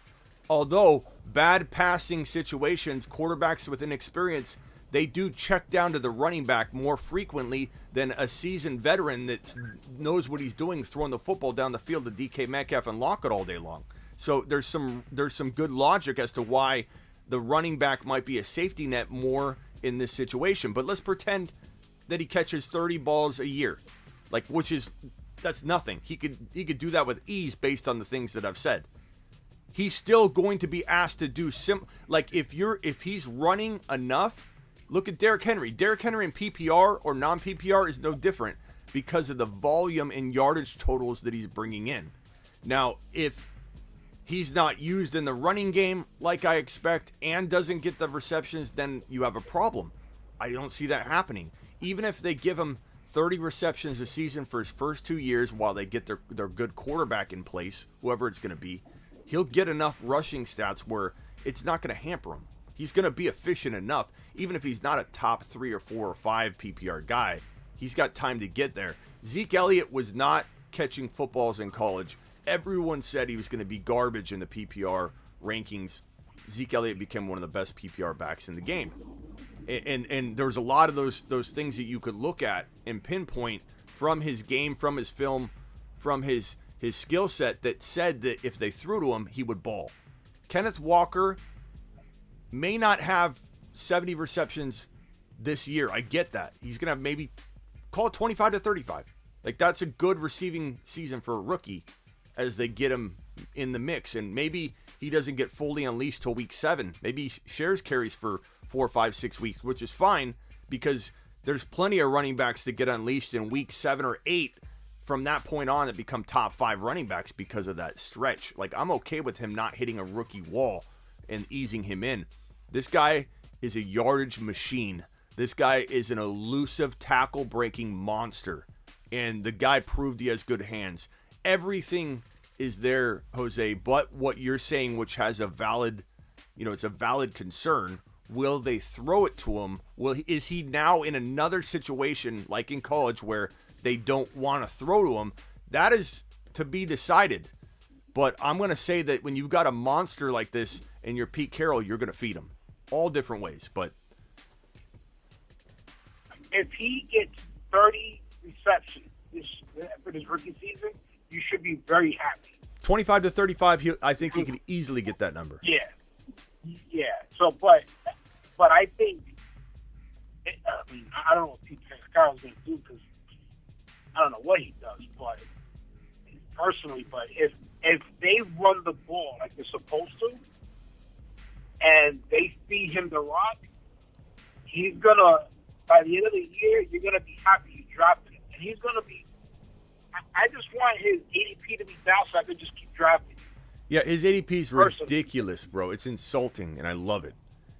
Although bad passing situations, quarterbacks with inexperience, they do check down to the running back more frequently than a seasoned veteran that knows what he's doing, throwing the football down the field to DK Metcalf and Lockett all day long. So there's some good logic as to why the running back might be a safety net more in this situation. But let's pretend that he catches 30 balls a year, like, that's nothing. He could do that with ease based on the things that I've said. He's still going to be asked to do if he's running enough. Look at Derrick Henry. Derrick Henry in PPR or non-PPR is no different because of the volume and yardage totals that he's bringing in. Now, if he's not used in the running game like I expect and doesn't get the receptions, then you have a problem. I don't see that happening. Even if they give him 30 receptions a season for his first 2 years while they get their good quarterback in place, whoever it's going to be, he'll get enough rushing stats where it's not going to hamper him. He's going to be efficient enough, even if he's not a top 3 or 4 or 5 PPR guy. He's got time to get there. Zeke Elliott was not catching footballs in college. Everyone said he was going to be garbage in the PPR rankings. Zeke Elliott became one of the best PPR backs in the game. And there's a lot of those things that you could look at and pinpoint from his game, from his film, from his skill set that said that if they threw to him, he would ball. Kenneth Walker may not have 70 receptions this year. I get that. He's going to have maybe, call it 25 to 35. Like, that's a good receiving season for a rookie as they get him in the mix. And maybe he doesn't get fully unleashed till week 7. Maybe he shares carries for 4, 5, 6 weeks, which is fine because there's plenty of running backs that get unleashed in week 7 or 8 from that point on that become top 5 running backs because of that stretch. Like, I'm okay with him not hitting a rookie wall and easing him in. This guy is a yardage machine. This guy is an elusive tackle-breaking monster. And the guy proved he has good hands. Everything is there, Jose, but what you're saying, which has a valid, it's a valid concern. Will they throw it to him? Is he now in another situation like in college where they don't want to throw to him? That is to be decided. But I'm going to say that when you've got a monster like this and you're Pete Carroll, you're going to feed him all different ways. But if he gets 30 receptions for this rookie season, you should be very happy. 25 to 35, I think he could easily get that number. Yeah. So, but I think, I don't know what Pete Carroll's going to do because I don't know what he does, but personally, but if they run the ball like they're supposed to, and they feed him the rock, he's gonna, by the end of the year, you're gonna be happy you drafted him, and he's gonna be. I just want his ADP to be down so I can just keep drafting him. Yeah, his ADP is ridiculous, bro. It's insulting, and I love it.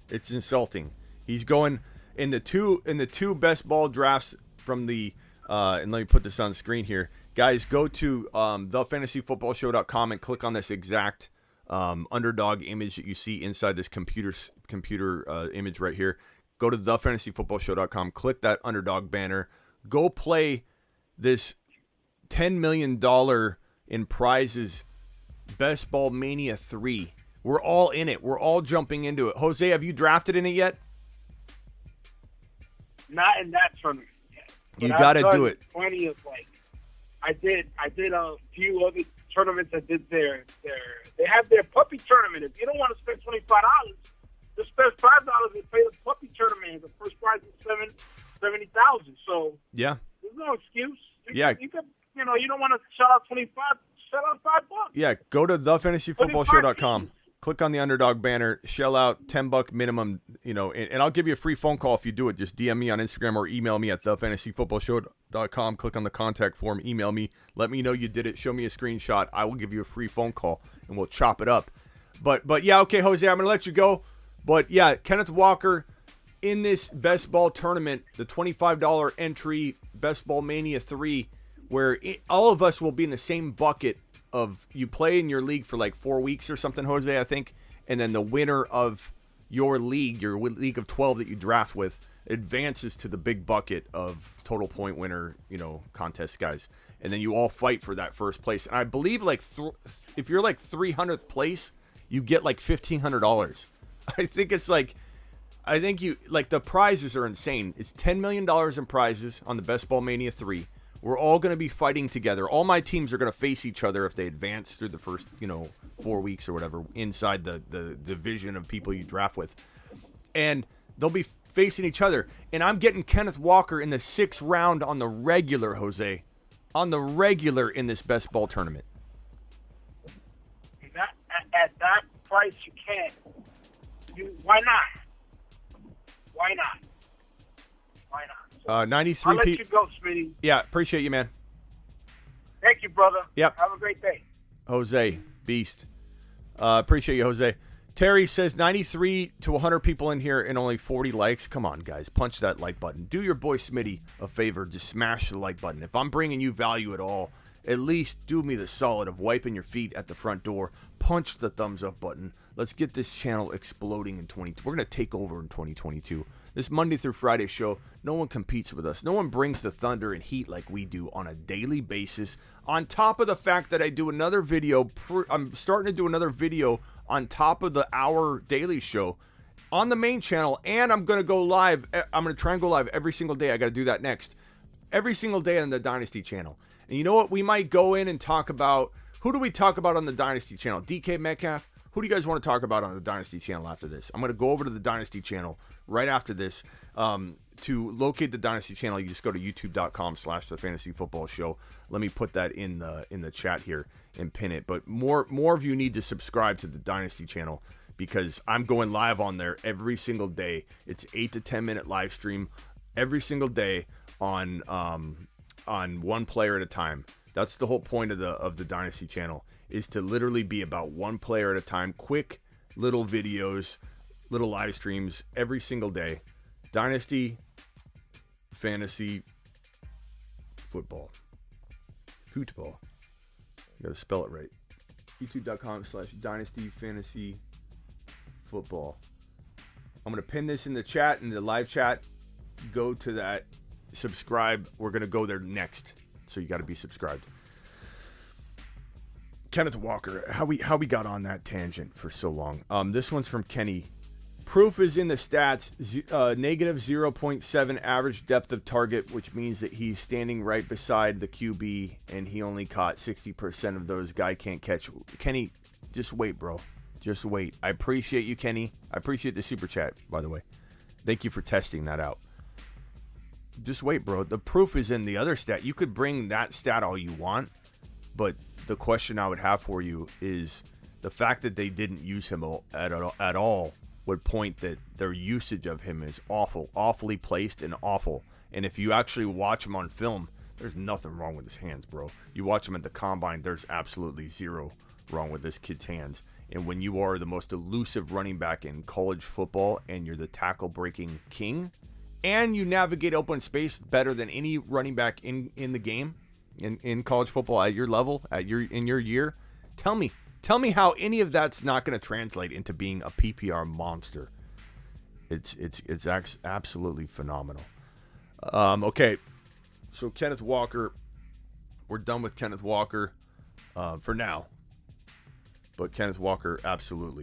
It's insulting. He's going. in the two best ball drafts from the and let me put this on the screen here, guys. Go to thefantasyfootballshow.com and click on this exact underdog image that you see inside this computer image right here. Go to thefantasyfootballshow.com, click that underdog banner, go play this $10 million in prizes Best Ball Mania 3. We're all in it. We're all jumping into it. Jose, have you drafted in it yet? Not in that tournament yet. You got to do it. Plenty of I did a few other tournaments that did they have their puppy tournament. If you don't want to spend $25, just spend $5 and pay the puppy tournament. The first prize is $70,000. So yeah, there's no excuse. You can, you don't want to shell out $25. Shell out $5. Yeah, go to thefantasyfootballshow.com. Click on the underdog banner, shell out $10 minimum, and I'll give you a free phone call if you do it. Just DM me on Instagram or email me at thefantasyfootballshow.com. Click on the contact form, email me, let me know you did it, show me a screenshot. I will give you a free phone call and we'll chop it up. But yeah, okay, Jose, I'm going to let you go. But yeah, Kenneth Walker in this best ball tournament, the $25 entry, Best Ball Mania 3, where all of us will be in the same bucket of you play in your league for like 4 weeks or something, Jose, I think, and then the winner of your league of 12 that you draft with, advances to the big bucket of total point winner, contest guys, and then you all fight for that first place. And I believe if you're like 300th place, you get like $1,500. I think the prizes are insane. It's $10 million in prizes on the Best Ball Mania 3. We're all going to be fighting together. All my teams are going to face each other if they advance through the first, 4 weeks or whatever inside the division of people you draft with. And they'll be facing each other. And I'm getting Kenneth Walker in the 6th round on the regular, Jose. On the regular in this best ball tournament. At that price, you can. Why not? Why not? 93 I'll let you go, Smitty. Yeah, appreciate you, man. Thank you, brother. Yep. Have a great day. Jose, beast. Appreciate you, Jose. Terry says 93 to 100 people in here and only 40 likes. Come on, guys. Punch that like button. Do your boy Smitty a favor. Just smash the like button. If I'm bringing you value at all, at least do me the solid of wiping your feet at the front door. Punch the thumbs up button. Let's get this channel exploding in 20. We're going to take over in 2022. This Monday through Friday show, no one competes with us. No one brings the thunder and heat like we do on a daily basis. On top of the fact that I do another video, I'm starting to do another video on top of the hour daily show on the main channel, and I'm going to go live. I'm going to try and go live every single day. I got to do that next. Every single day on the Dynasty channel. And you know what? We might go in and talk about, who do we talk about on the Dynasty channel? DK Metcalf? Who do you guys want to talk about on the Dynasty channel after this? I'm going to go over to the Dynasty channel right after this. To locate the Dynasty channel, you just go to youtube.com/thefantasyfootballshow. Let me put that in the chat here and pin it. But more of you need to subscribe to the Dynasty channel because I'm going live on there every single day. It's 8 to 10 minute live stream every single day on one player at a time. That's the whole point of the Dynasty channel, is to literally be about one player at a time. Quick little videos, little live streams every single day. Dynasty Fantasy Football. You gotta spell it right. youtube.com/Dynasty Fantasy Football. I'm gonna pin this in the chat, in the live chat. Go to that. Subscribe. We're gonna go there next. So you gotta be subscribed. Kenneth Walker, how we got on that tangent for so long. This one's from Kenny. Proof is in the stats. Negative 0.7 average depth of target, which means that he's standing right beside the QB, and he only caught 60% of those. Guy can't catch. Kenny, just wait, bro. Just wait. I appreciate you, Kenny. I appreciate the super chat, by the way. Thank you for testing that out. Just wait, bro. The proof is in the other stat. You could bring that stat all you want, but the question I would have for you is the fact that they didn't use him at all would point that their usage of him is awfully placed and awful. And if you actually watch him on film, there's nothing wrong with his hands, bro. You watch him at the combine, there's absolutely zero wrong with this kid's hands. And when you are the most elusive running back in college football and you're the tackle breaking king and you navigate open space better than any running back in the game, in college football at your level, in your year, tell me how any of that's not going to translate into being a PPR monster. It's absolutely phenomenal. Okay, so Kenneth Walker, we're done with Kenneth Walker for now. But Kenneth Walker, absolutely.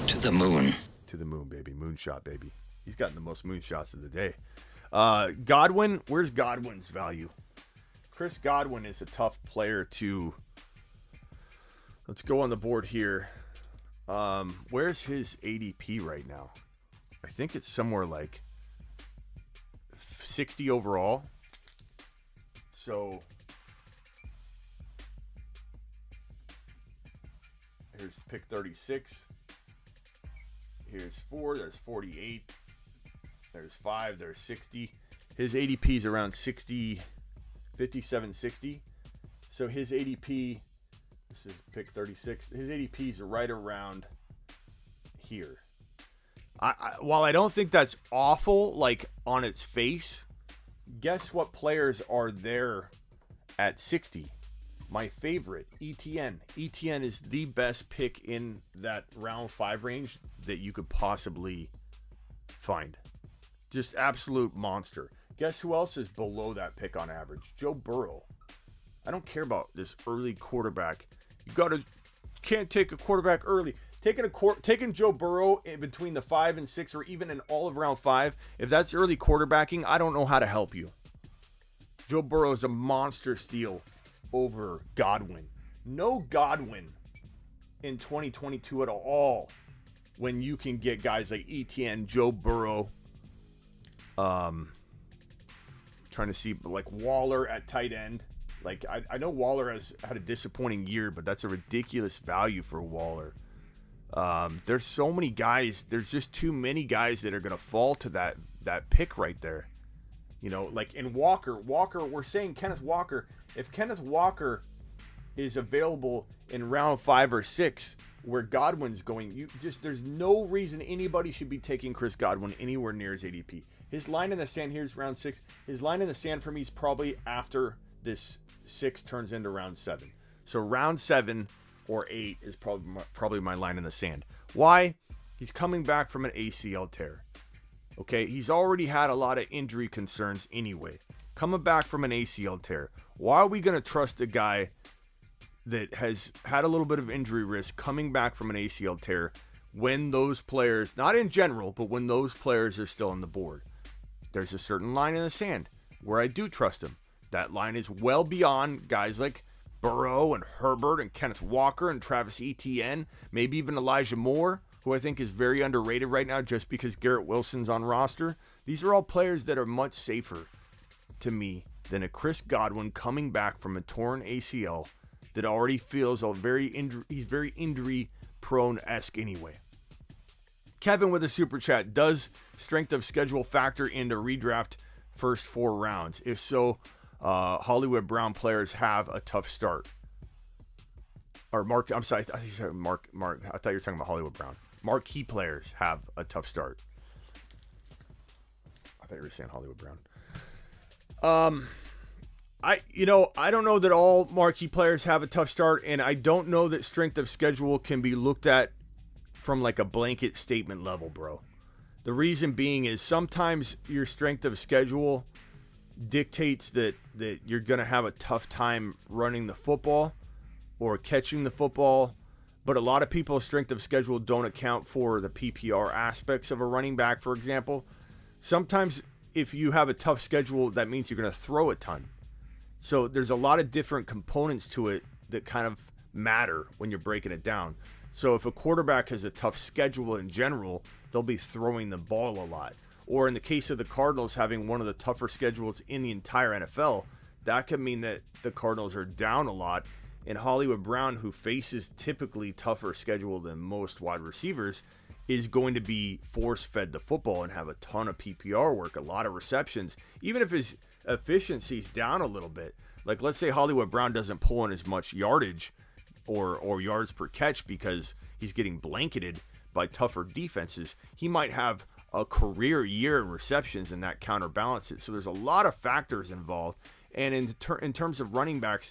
To the moon. To the moon, baby. Moonshot, baby. He's gotten the most moonshots of the day. Godwin, where's Godwin's value? Chris Godwin is a tough player to... Let's go on the board here. Where's his ADP right now? I think it's somewhere like 60 overall. So... Here's pick 36. Here's 4. There's 48. There's 5. There's 60. His ADP is around 60, 57, 60. So his ADP, this is pick 36. His ADP is right around here. While I don't think that's awful, like on its face, guess what players are there at 60? My favorite, ETN. ETN is the best pick in that round 5 range that you could possibly find. Just absolute monster. Guess who else is below that pick on average? Joe Burrow. I don't care about this early quarterback. Can't take a quarterback early. Taking Joe Burrow in between the 5 and 6, or even in all of round 5, if that's early quarterbacking, I don't know how to help you. Joe Burrow is a monster steal over Godwin. No Godwin in 2022 at all, when you can get guys like ETN, Joe Burrow, trying to see like Waller at tight end. Like I know Waller has had a disappointing year, but that's a ridiculous value for Waller. There's so many guys. There's just too many guys that are going to fall to that pick right there. You know, like in Walker, we're saying Kenneth Walker. If Kenneth Walker is available in round 5 or 6, where Godwin's going, there's no reason anybody should be taking Chris Godwin anywhere near his ADP. His line in the sand here is round 6. His line in the sand for me is probably after this 6 turns into round 7. So round 7 or 8 is probably my line in the sand. Why? He's coming back from an ACL tear. Okay, he's already had a lot of injury concerns anyway. Coming back from an ACL tear. Why are we going to trust a guy that has had a little bit of injury risk coming back from an ACL tear when those players, not in general, but when those players are still on the board? There's a certain line in the sand where I do trust him. That line is well beyond guys like Burrow and Herbert and Kenneth Walker and Travis Etienne, maybe even Elijah Moore, who I think is very underrated right now just because Garrett Wilson's on roster. These are all players that are much safer to me than a Chris Godwin coming back from a torn ACL that already feels he's very injury prone-esque anyway. Kevin with a super chat, does strength of schedule factor into redraft first 4 rounds? If so, Hollywood Brown players have a tough start. Or Mark, I'm sorry, I think you said Mark. I thought you were talking about Hollywood Brown. Marquee players have a tough start. I thought you were saying Hollywood Brown. I don't know that all marquee players have a tough start, and I don't know that strength of schedule can be looked at from like a blanket statement level, bro. The reason being is sometimes your strength of schedule dictates that you're going to have a tough time running the football or catching the football, but a lot of people's strength of schedule don't account for the PPR aspects of a running back, for example. Sometimes if you have a tough schedule, that means you're going to throw a ton. So there's a lot of different components to it that kind of matter when you're breaking it down. So if a quarterback has a tough schedule in general, they'll be throwing the ball a lot. Or in the case of the Cardinals having one of the tougher schedules in the entire NFL, that could mean that the Cardinals are down a lot. And Hollywood Brown, who faces typically tougher schedule than most wide receivers, is going to be force-fed the football and have a ton of PPR work, a lot of receptions. Even if his efficiency's down a little bit, like let's say Hollywood Brown doesn't pull in as much yardage or yards per catch because he's getting blanketed by tougher defenses, he might have a career year in receptions, and that counterbalances. So there's a lot of factors involved. And in terms of running backs,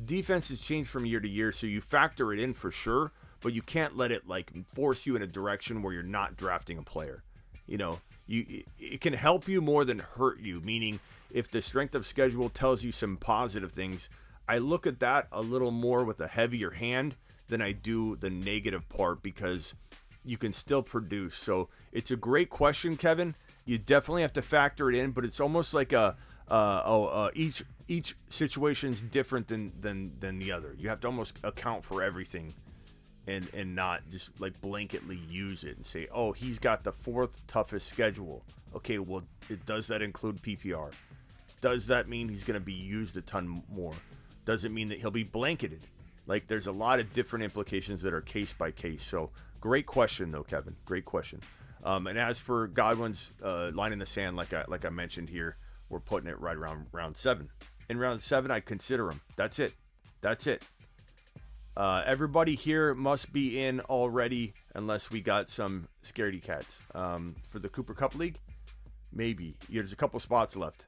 defenses change from year to year, so you factor it in for sure, but you can't let it like force you in a direction where you're not drafting a player. You know, it can help you more than hurt you, meaning if the strength of schedule tells you some positive things, I look at that a little more with a heavier hand than I do the negative part, because you can still produce. So it's a great question, Kevin. You definitely have to factor it in, but it's almost like each situation's different than the other. You have to almost account for everything and not just like blanketly use it and say, oh, he's got the 4th toughest schedule. Okay, well, does that include PPR? Does that mean he's going to be used a ton more? Does it mean that he'll be blanketed? Like, there's a lot of different implications that are case by case. So great question though, Kevin. Great question. And as for Godwin's line in the sand, like I mentioned here, we're putting it right around round 7. In round 7, I'd consider him. That's it. Everybody here must be in already, unless we got some scaredy cats. For the Cooper Cup League, maybe. There's a couple spots left.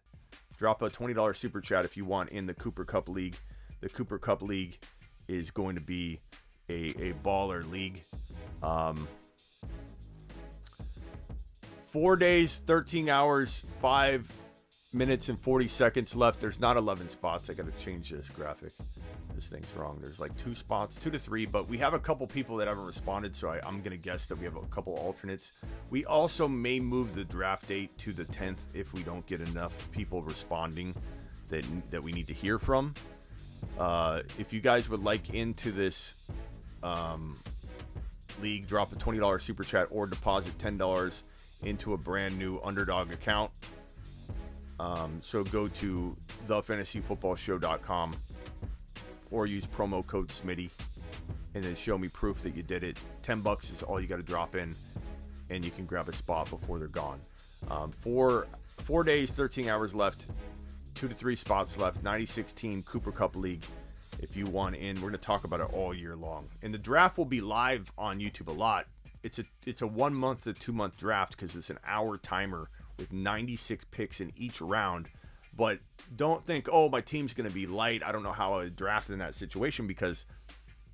Drop a $20 super chat if you want in the Cooper Cup League. The Cooper Cup League is going to be a baller league. 4 days, 13 hours, 5 minutes and 40 seconds left. There's not 11 spots. I got to change this graphic. This thing's wrong. There's like 2 spots, 2 to 3, but we have a couple people that haven't responded, so I'm going to guess that we have a couple alternates. We also may move the draft date to the 10th if we don't get enough people responding that we need to hear from. If you guys would like into this league, drop a $20 super chat or deposit $10 into a brand new Underdog account. So go to thefantasyfootballshow.com or use promo code Smitty and then show me proof that you did it. $10 is all you got to drop in, and you can grab a spot before they're gone. 4 days, 13 hours left, 2 to 3 spots left, 96 team Cooper Cup League. If you want in, we're going to talk about it all year long. And the draft will be live on YouTube a lot. It's a 1 month to 2 month draft because it's an hour timer with 96 picks in each round. But don't think, oh, my team's going to be light. I don't know how I would draft in that situation, because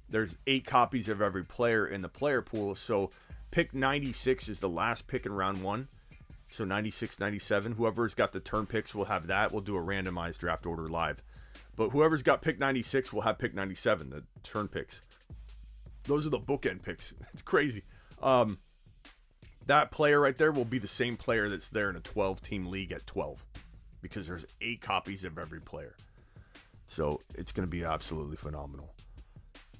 there's 8 copies of every player in the player pool. So pick 96 is the last pick in round 1. So 96, 97. Whoever's got the turn picks will have that. We'll do a randomized draft order live. But whoever's got pick 96 will have pick 97, the turn picks. Those are the bookend picks. It's crazy. That player right there will be the same player that's there in a 12-team league at 12, because there's 8 copies of every player. So it's going to be absolutely phenomenal.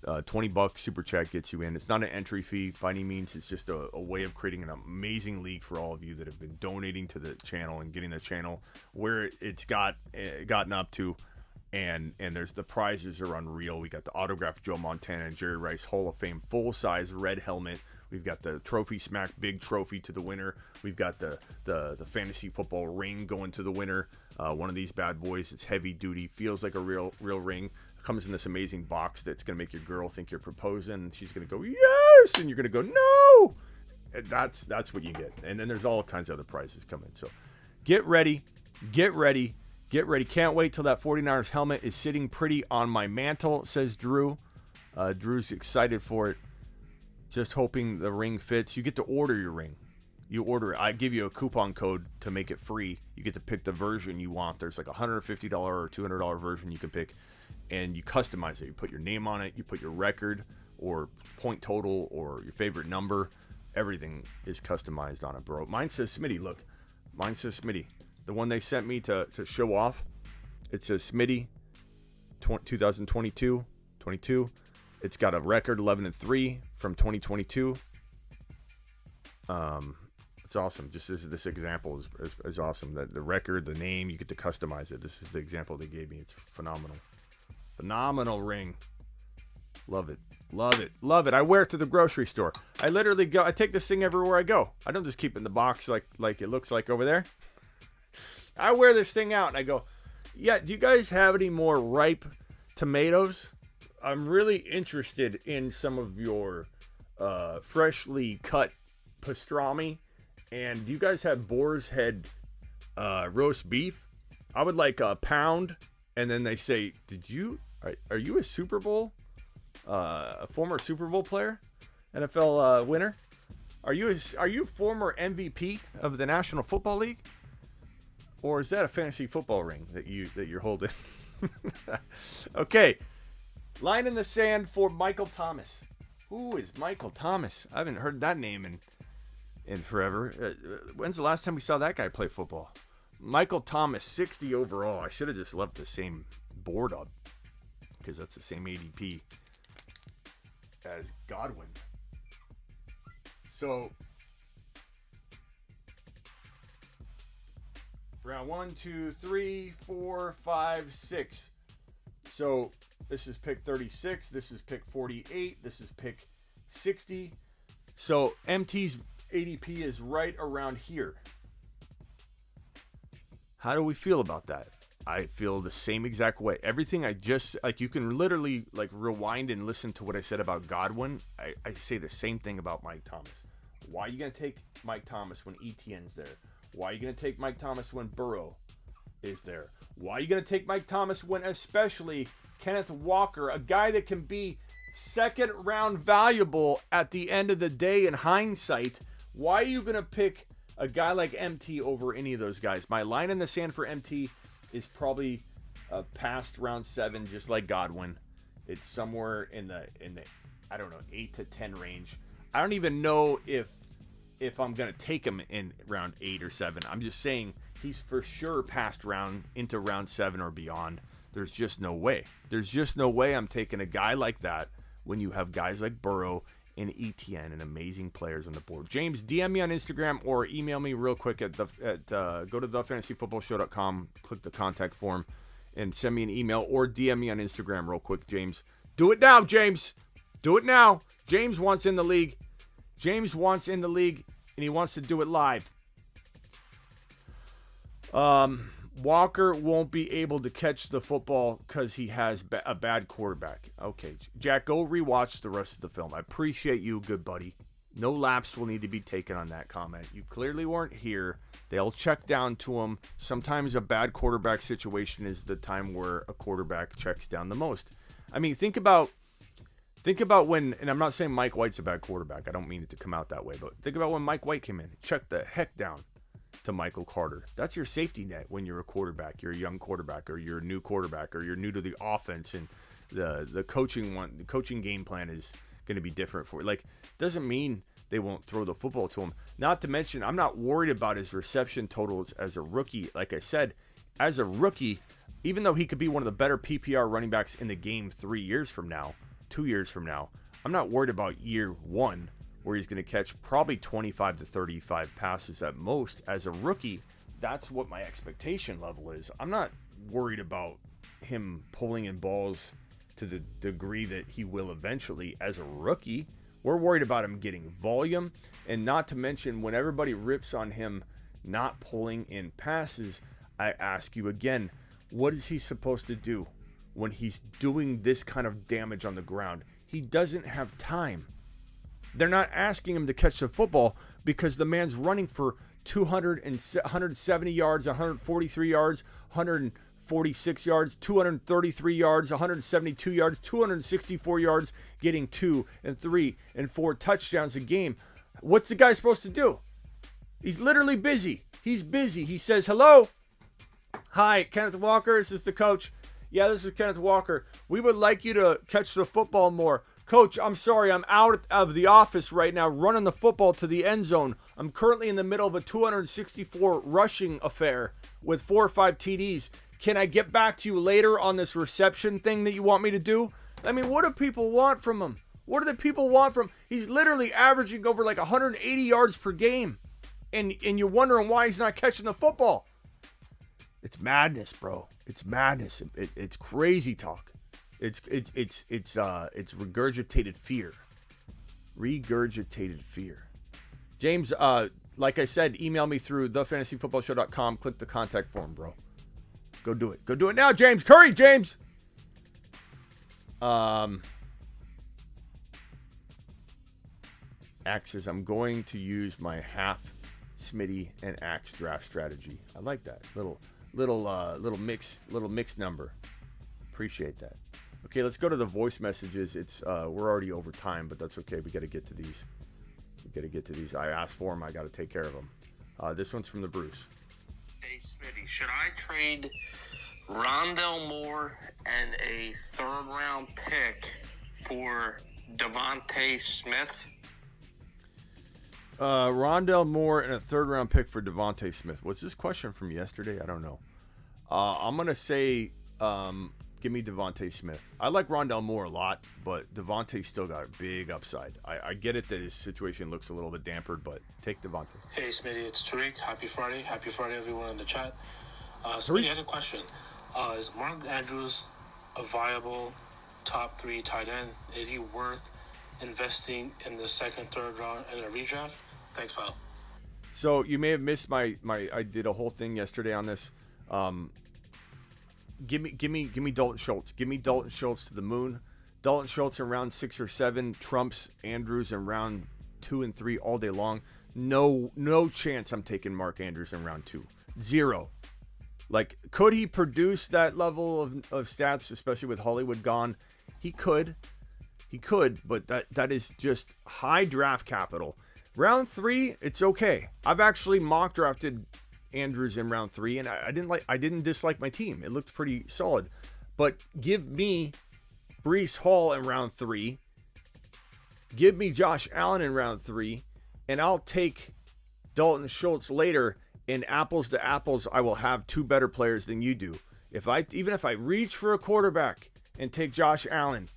$20 super chat gets you in. It's not an entry fee by any means. It's just a way of creating an amazing league for all of you that have been donating to the channel and getting the channel where it's gotten up to. And there's the prizes are unreal. We got the autographed Joe Montana and Jerry Rice Hall of Fame full-size red helmet. We've got the Trophy Smack big trophy to the winner. We've got the fantasy football ring going to the winner. One of these bad boys. It's heavy duty. Feels like a real ring. Comes in this amazing box that's going to make your girl think you're proposing. And she's going to go, yes! And you're going to go, no! And that's what you get. And then there's all kinds of other prizes coming. So get ready. Get ready. Get ready. Can't wait till that 49ers helmet is sitting pretty on my mantle, says Drew. Drew's excited for it. Just hoping the ring fits. You get to order your ring. You order it. I give you a coupon code to make it free. You get to pick the version you want. There's like a $150 or $200 version you can pick, and you customize it. You put your name on it. You put your record or point total or your favorite number. Everything is customized on it, bro. Mine says Smitty. Look, mine says Smitty. The one they sent me to show off, it says Smitty 2022. It's got a record 11-3 from 2022. It's awesome. Just this example is awesome. The record, the name, you get to customize it. This is the example they gave me. It's phenomenal. Phenomenal ring. Love it. Love it. Love it. I wear it to the grocery store. I literally I take this thing everywhere I go. I don't just keep it in the box like it looks like over there. I wear this thing out and I go, yeah, do you guys have any more ripe tomatoes? I'm really interested in some of your freshly cut pastrami And do you guys have boar's head roast beef? I would like a pound. And then they say, are you a Super Bowl, a former Super Bowl player, NFL winner? Are you a former MVP of the National Football League? Or is that a fantasy football ring that you're holding? Okay. Line in the sand for Michael Thomas. Who is Michael Thomas? I haven't heard that name in forever. When's the last time we saw that guy play football? Michael Thomas, 60 overall. I should have just left the same board up because that's the same ADP as Godwin. So, round 1, 2, 3, 4, 5, 6. So, this is pick 36. This is pick 48. This is pick 60. So, MT's ADP is right around here. How do we feel about that? I feel the same exact way. Everything I just, like, you can literally, like, rewind and listen to what I said about Godwin. I say the same thing about Mike Thomas. Why are you going to take Mike Thomas when ETN's there? Why are you going to take Mike Thomas when Burrow is there? Why are you going to take Mike Thomas when especially Kenneth Walker, a guy that can be second round valuable at the end of the day in hindsight? Why are you going to pick a guy like MT over any of those guys? My line in the sand for MT is probably past round 7, just like Godwin. It's somewhere in the I don't know, 8 to 10 range. I don't even know if I'm going to take him in round 8 or 7. I'm just saying he's for sure past round into round 7 or beyond. There's just no way. There's just no way I'm taking a guy like that when you have guys like Burrow and ETN and amazing players on the board. James, DM me on Instagram or email me real quick go to thefantasyfootballshow.com, click the contact form, and send me an email or DM me on Instagram real quick, James. Do it now, James. Do it now. James wants in the league. James wants in the league, and he wants to do it live. Walker won't be able to catch the football because he has a bad quarterback. Okay, Jack, go rewatch the rest of the film. I appreciate you, good buddy. No laps will need to be taken on that comment. You clearly weren't here. They'll check down to him. Sometimes a bad quarterback situation is the time where a quarterback checks down the most. I mean, think about when, and I'm not saying Mike White's a bad quarterback. I don't mean it to come out that way, but think about when Mike White came in. Check the heck down to Michael Carter. That's your safety net when you're a quarterback. You're a young quarterback, or you're a new quarterback, or you're new to the offense, and the coaching game plan is going to be different for you. Like, doesn't mean they won't throw the football to him. Not to mention, I'm not worried about his reception totals as a rookie. Like I said, as a rookie, even though he could be one of the better PPR running backs in the game 3 years from now, 2 years from now, I'm not worried about year 1 where he's going to catch probably 25 to 35 passes at most. As a rookie, that's what my expectation level is. I'm not worried about him pulling in balls to the degree that he will eventually as a rookie. We're worried about him getting volume, and not to mention when everybody rips on him not pulling in passes, I ask you again, what is he supposed to do when he's doing this kind of damage on the ground? He doesn't have time. They're not asking him to catch the football because the man's running for 170 yards, 143 yards, 146 yards, 233 yards, 172 yards, 264 yards, getting 2 and 3 and 4 touchdowns a game. What's the guy supposed to do? He's literally busy. He's busy. He says, hello. Hi, Kenneth Walker. This is the coach. Yeah, this is Kenneth Walker. We would like you to catch the football more. Coach, I'm sorry, I'm out of the office right now running the football to the end zone. I'm currently in the middle of a 264 rushing affair with 4 or 5 TDs. Can I get back to you later on this reception thing that you want me to do? I mean, what do people want from him? What do the people want from him? He's literally averaging over like 180 yards per game. And you're wondering why he's not catching the football. It's madness, bro. It's madness. It's crazy talk. It's regurgitated fear. Regurgitated fear. James, like I said, email me through thefantasyfootballshow.com. Click the contact form, bro. Go do it. Go do it now, James. Curry, James. Axes, I'm going to use my half Smitty and Axe draft strategy. I like that little mix number. Appreciate that. Okay, let's go to the voice messages. It's we're already over time, but that's okay. We got to get to these. I asked for them. I got to take care of them. This one's from the Bruce. Hey, Smitty, should I trade Rondell Moore and a third-round pick for Devontae Smith? Rondell Moore and a third-round pick for Devontae Smith. Was this question from yesterday? I don't know. I'm going to say give me Devontae Smith. I like Rondell Moore a lot, but Devontae still got a big upside. I get it that his situation looks a little bit dampered, but take Devontae. Hey, Smitty, it's Derrick. Happy Friday. Happy Friday, everyone in the chat. Smitty, I had a question. Is Mark Andrews a viable top 3 tight end? Is he worth investing in the second, third round in a redraft? Thanks, pal. So you may have missed my I did a whole thing yesterday on this. Give me Dalton Schultz. Give me Dalton Schultz to the moon. Dalton Schultz in round 6 or 7 trumps Andrews in round 2 and 3 all day long. No chance I'm taking Mark Andrews in round 2. 0. Like, could he produce that level of stats, especially with Hollywood gone? He could, but that is just high draft capital. Round 3, it's okay. I've actually mock drafted Andrews in round 3, and I didn't dislike my team. It looked pretty solid. But give me Breece Hall in round 3. Give me Josh Allen in round 3, and I'll take Dalton Schultz later. In apples to apples, I will have 2 better players than you do. Even if I reach for a quarterback and take Josh Allen,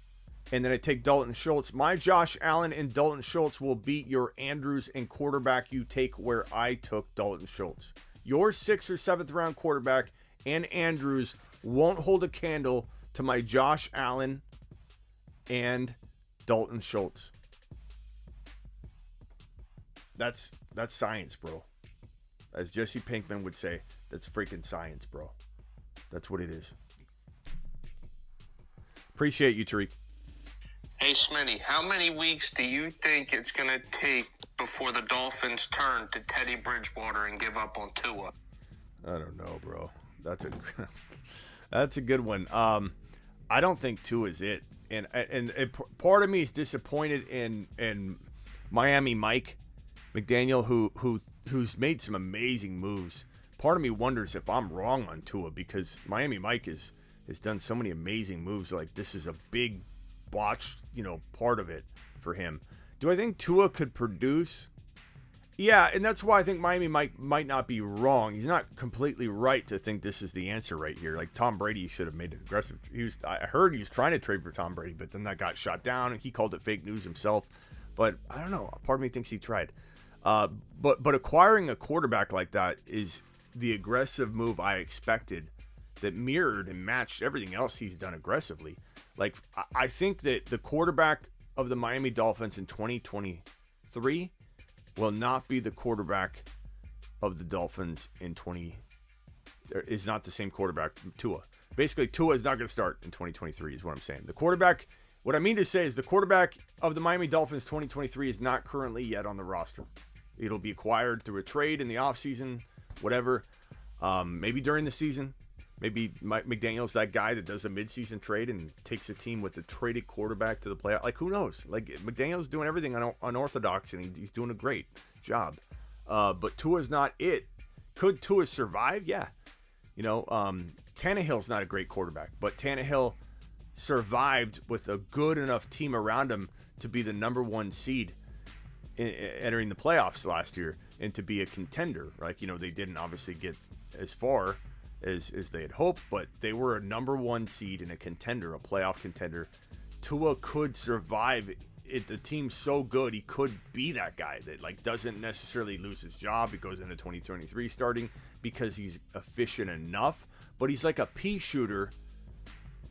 and then I take Dalton Schultz, my Josh Allen and Dalton Schultz will beat your Andrews and quarterback you take where I took Dalton Schultz. Your 6th or 7th round quarterback and Andrews won't hold a candle to my Josh Allen and Dalton Schultz. That's science, bro. As Jesse Pinkman would say, that's freaking science, bro. That's what it is. Appreciate you, Tariq. Hey, Smitty, how many weeks do you think it's going to take before the Dolphins turn to Teddy Bridgewater and give up on Tua? I don't know, bro. That's a good one. I don't think Tua is it. And part of me is disappointed in Miami Mike McDaniel, who's made some amazing moves. Part of me wonders if I'm wrong on Tua, because Miami Mike has done so many amazing moves. Like, this is a big botched, part of it for him. Do I think Tua could produce? Yeah, and that's why I think Miami Mike might not be wrong. He's not completely right to think this is the answer right here. Like, Tom Brady should have made it aggressive. I heard he was trying to trade for Tom Brady, but then that got shot down, and he called it fake news himself. But I don't know. Part of me thinks he tried. But acquiring a quarterback like that is the aggressive move I expected, that mirrored and matched everything else he's done aggressively. Like, I think that the quarterback of the Miami Dolphins in 2023 will not be the quarterback of the Dolphins in is not the same quarterback, Tua. Basically, Tua is not going to start in 2023 is what I'm saying. What I mean to say is the quarterback of the Miami Dolphins 2023 is not currently yet on the roster. It'll be acquired through a trade in the offseason, whatever. Maybe during the season. Maybe Mike McDaniel's that guy that does a midseason trade and takes a team with a traded quarterback to the playoff. Like, who knows? Like, McDaniel's doing everything unorthodox, and he's doing a great job. But Tua's not it. Could Tua survive? Yeah. Tannehill's not a great quarterback, but Tannehill survived with a good enough team around him to be the number 1 seed entering the playoffs last year and to be a contender. Like, they didn't obviously get as far as they had hoped, but they were a number 1 seed and a contender, a playoff contender. Tua could survive. The team's so good, he could be that guy that doesn't necessarily lose his job. He goes into 2023 starting because he's efficient enough, but he's like a pea shooter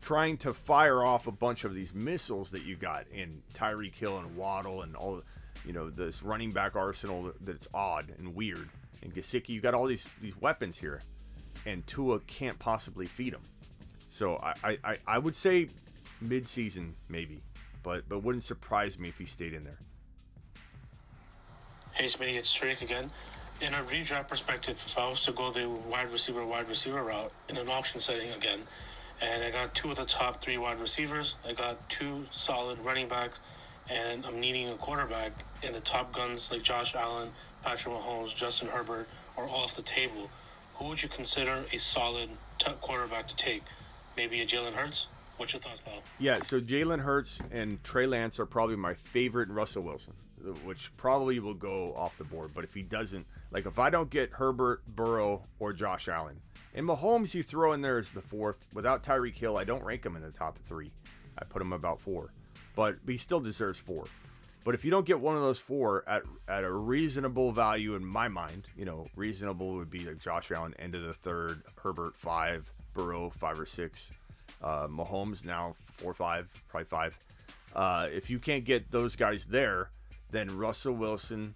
trying to fire off a bunch of these missiles that you got in Tyreek Hill and Waddle and all, this running back arsenal that's odd and weird. And Gesicki, you got all these weapons here, and Tua can't possibly feed them. So I would say mid-season maybe, but wouldn't surprise me if he stayed in there. Hey, Smitty, it's Derrick again. In a redraft perspective, if I was to go the wide receiver route in an auction setting again, and I got 2 of the top 3 wide receivers, I got 2 solid running backs, and I'm needing a quarterback, and the top guns like Josh Allen, Patrick Mahomes, Justin Herbert are all off the table, who would you consider a solid top quarterback to take? Maybe a Jalen Hurts? What's your thoughts, pal? Yeah, so Jalen Hurts and Trey Lance are probably my favorite, and Russell Wilson, which probably will go off the board. But if he doesn't, like if I don't get Herbert, Burrow, or Josh Allen, and Mahomes you throw in there as the 4th, without Tyreek Hill, I don't rank him in the top 3. I put him about 4. But he still deserves 4. But if you don't get one of those 4 at a reasonable value in my mind, reasonable would be like Josh Allen, end of the 3rd, Herbert 5, Burrow 5 or 6, Mahomes now 4 or 5, probably 5. If you can't get those guys there, then Russell Wilson,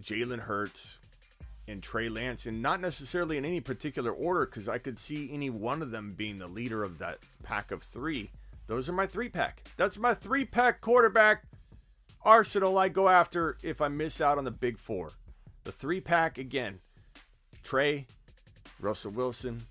Jalen Hurts, and Trey Lance, and not necessarily in any particular order, because I could see any one of them being the leader of that pack of 3. Those are my 3-pack. That's my 3-pack quarterback arsenal I go after if I miss out on the big 4. The 3-pack, again, Trey, Russell Wilson,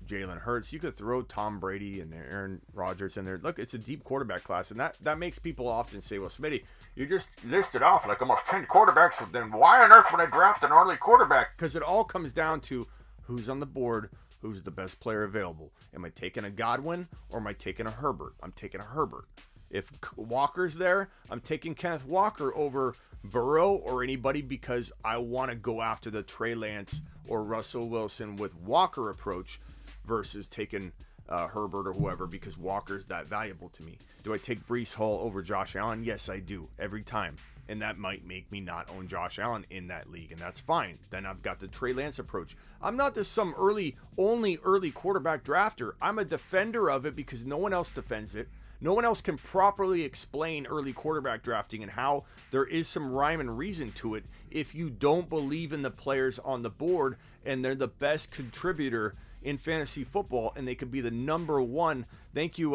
Jalen Hurts. You could throw Tom Brady and Aaron Rodgers in there. Look, it's a deep quarterback class, and that makes people often say, well, Smitty, you just listed off like almost 10 quarterbacks, then why on earth would I draft an early quarterback? Because it all comes down to who's on the board, who's the best player available. Am I taking a Godwin or am I taking a Herbert? I'm taking a Herbert. If Walker's there, I'm taking Kenneth Walker over Burrow or anybody because I want to go after the Trey Lance or Russell Wilson with Walker approach versus taking Herbert or whoever because Walker's that valuable to me. Do I take Breece Hall over Josh Allen? Yes, I do. Every time. And that might make me not own Josh Allen in that league, and that's fine. Then I've got the Trey Lance approach. I'm not just some only early quarterback drafter. I'm a defender of it because no one else defends it. No one else can properly explain early quarterback drafting and how there is some rhyme and reason to it if you don't believe in the players on the board and they're the best contributor in fantasy football and they could be the number 1. Thank you,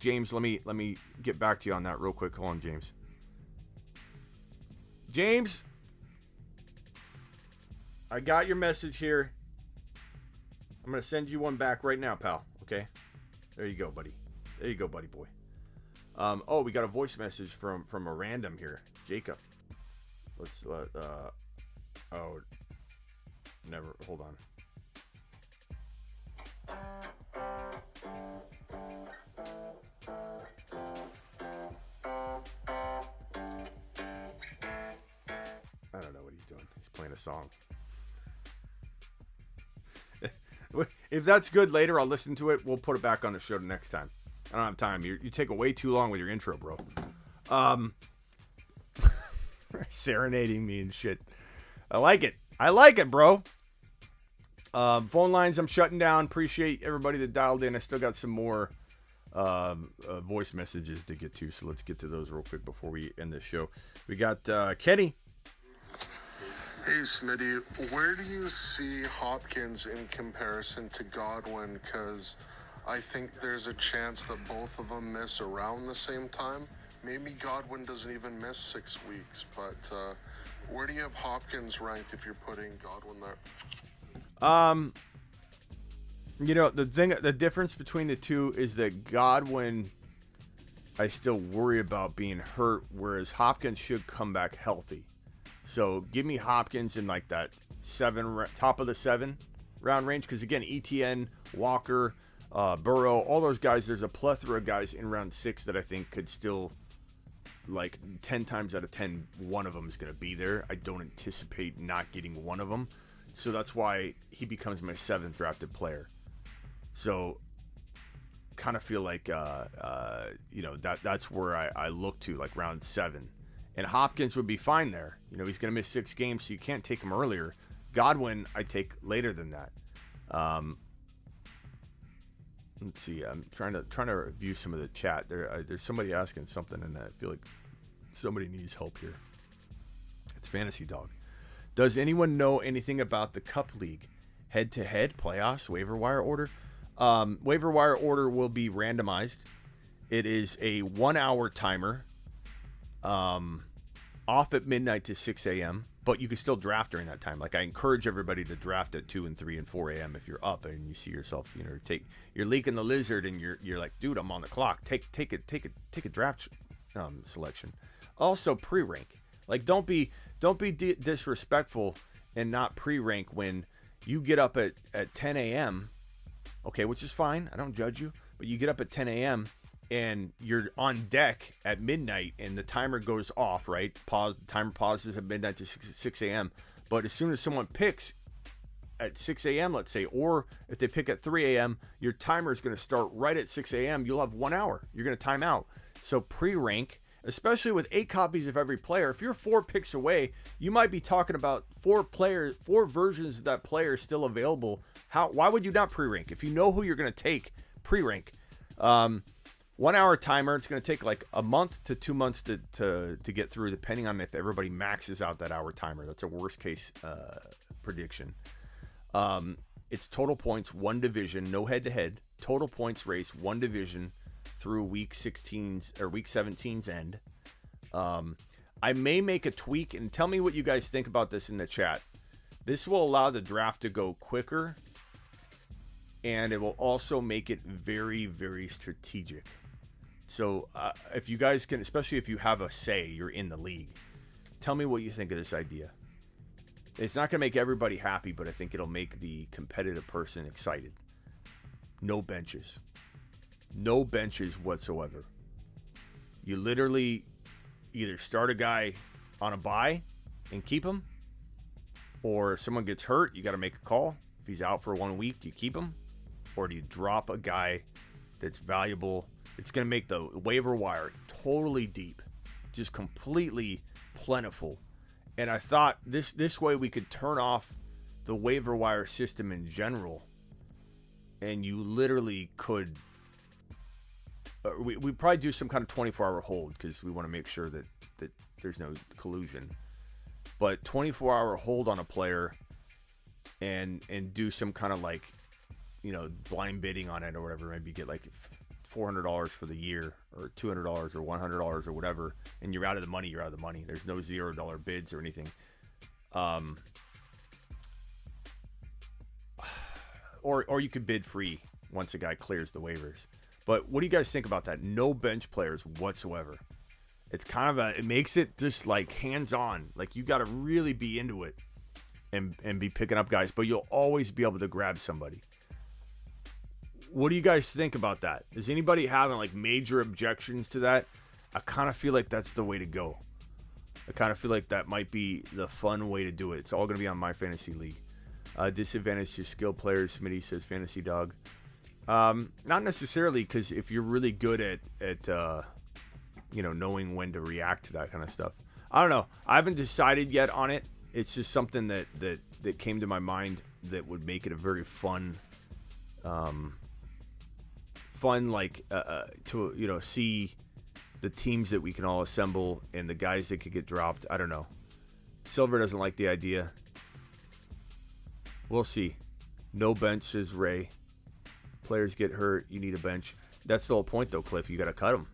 James. Let me get back to you on that real quick. Hold on, James. James, I got your message here. I'm going to send you one back right now, pal. Okay? There you go, buddy. There you go, buddy boy. We got a voice message from a random here. Jacob. Hold on. I don't know what he's doing. He's playing a song. If that's good later, I'll listen to it. We'll put it back on the show the next time. I don't have time. You take way too long with your intro, bro. Serenading me and shit. I like it, bro. Phone lines I'm shutting down. Appreciate everybody that dialed in. I still got some more voice messages to get to, so let's get to those real quick before we end this show. We got Kenny. Hey, Smitty, where do you see Hopkins in comparison to Godwin? Because I think there's a chance that both of them miss around the same time. Maybe Godwin doesn't even miss 6 weeks, but where do you have Hopkins ranked if you're putting Godwin there? The difference between the two is that Godwin, I still worry about being hurt, whereas Hopkins should come back healthy. So give me Hopkins in like that top of the 7 round range. Because again, ETN, Walker, Burrow, all those guys, there's a plethora of guys in round 6 that I think could still, like 10 times out of 10, one of them is going to be there. I don't anticipate not getting one of them. So that's why he becomes my 7th drafted player. So kind of feel like, that's where I look to, like round 7. And Hopkins would be fine there. He's going to miss 6 games, so you can't take him earlier. Godwin, I take later than that. Let's see. I'm trying to view some of the chat. There's somebody asking something, and I feel like somebody needs help here. It's Fantasy Dog. Does anyone know anything about the Cup League? Head-to-head, playoffs, waiver wire order? Waiver wire order will be randomized. It is a 1-hour timer. off at midnight to 6 a.m., but you can still draft during that time. Like, I encourage everybody to draft at 2 and 3 and 4 a.m. if you're up and you see yourself, you're leaking the lizard and you're like, dude, I'm on the clock. Take a draft selection. Also, pre-rank. Like, don't be disrespectful and not pre-rank when you get up at 10 a.m., okay, which is fine. I don't judge you. But you get up at 10 a.m., and you're on deck at midnight, and the timer goes off, right? Timer pauses at midnight to 6 a.m. But as soon as someone picks at 6 a.m., let's say, or if they pick at 3 a.m., your timer is going to start right at 6 a.m. You'll have 1 hour. You're going to time out. So pre-rank, especially with 8 copies of every player, if you're 4 picks away, you might be talking about 4 versions of that player still available. Why would you not pre-rank? If you know who you're going to take, pre-rank. 1 hour timer. It's going to take like a month to 2 months to get through, depending on if everybody maxes out that hour timer. That's a worst case prediction. It's total points, 1 division, no head to head. Total points race, 1 division through week 17's end. I may make a tweak, and tell me what you guys think about this in the chat. This will allow the draft to go quicker, and it will also make it very, very strategic. So if you guys can, especially if you have a say, you're in the league, tell me what you think of this idea. It's not going to make everybody happy, but I think it'll make the competitive person excited. No benches. No benches whatsoever. You literally either start a guy on a bye and keep him, or if someone gets hurt, you got to make a call. If he's out for 1 week, do you keep him? Or do you drop a guy that's valuable? It's going to make the waiver wire totally deep, just completely plentiful. And I thought this way we could turn off the waiver wire system in general, and you literally could. We probably do some kind of 24-hour hold because we want to make sure that there's no collusion. But 24-hour hold on a player, and do some kind of like, blind bidding on it or whatever. Maybe get like $400 for the year, or $200 or $100 or whatever, and you're out of the money. You're out of the money. There's no $0 bids or anything. Or you could bid free once a guy clears the waivers. But what do you guys think about that? No bench players whatsoever. It's kind of it makes it just like hands-on. Like, you got to really be into it and be picking up guys, but you'll always be able to grab somebody. What do you guys think about that? Is anybody having like major objections to that? I kind of feel like that's the way to go. I kind of feel like that might be the fun way to do it. It's all going to be on My Fantasy League. Disadvantage to skill players, Smitty says Fantasy Dog. Not necessarily, because if you're really good at knowing when to react to that kind of stuff. I don't know. I haven't decided yet on it. It's just something that came to my mind that would make it a very fun to see the teams that we can all assemble and the guys that could get dropped. I don't know. Silver doesn't like the idea. We'll see. No bench, says Ray. Players get hurt, you need a bench. That's the whole point, though, Cliff. You got to cut them.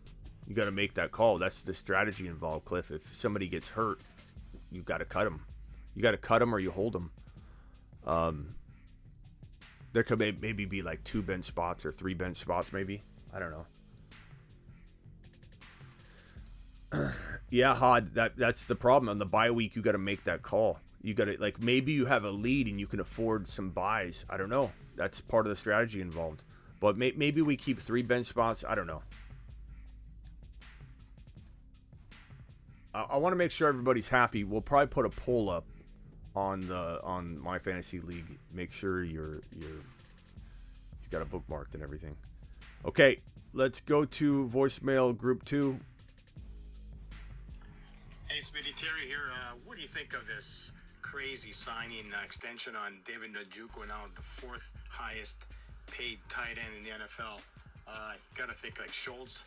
You got to make that call. That's the strategy involved, Cliff. If somebody gets hurt, you got to cut them. You got to cut them or you hold them. There could maybe be like 2 bench spots or 3 bench spots, maybe. I don't know. Yeah, Hod, that's the problem. On the bye week, you got to make that call. You got to, like, maybe you have a lead and you can afford some buys. I don't know. That's part of the strategy involved. But maybe we keep 3 bench spots. I don't know. I want to make sure everybody's happy. We'll probably put a poll up on My Fantasy League. Make sure you got it bookmarked and everything. Okay, let's go to voicemail group 2. Hey, Smitty, Terry here. What do you think of this crazy signing extension on David Njoku, now the 4th highest paid tight end in the NFL? Got to think like Schultz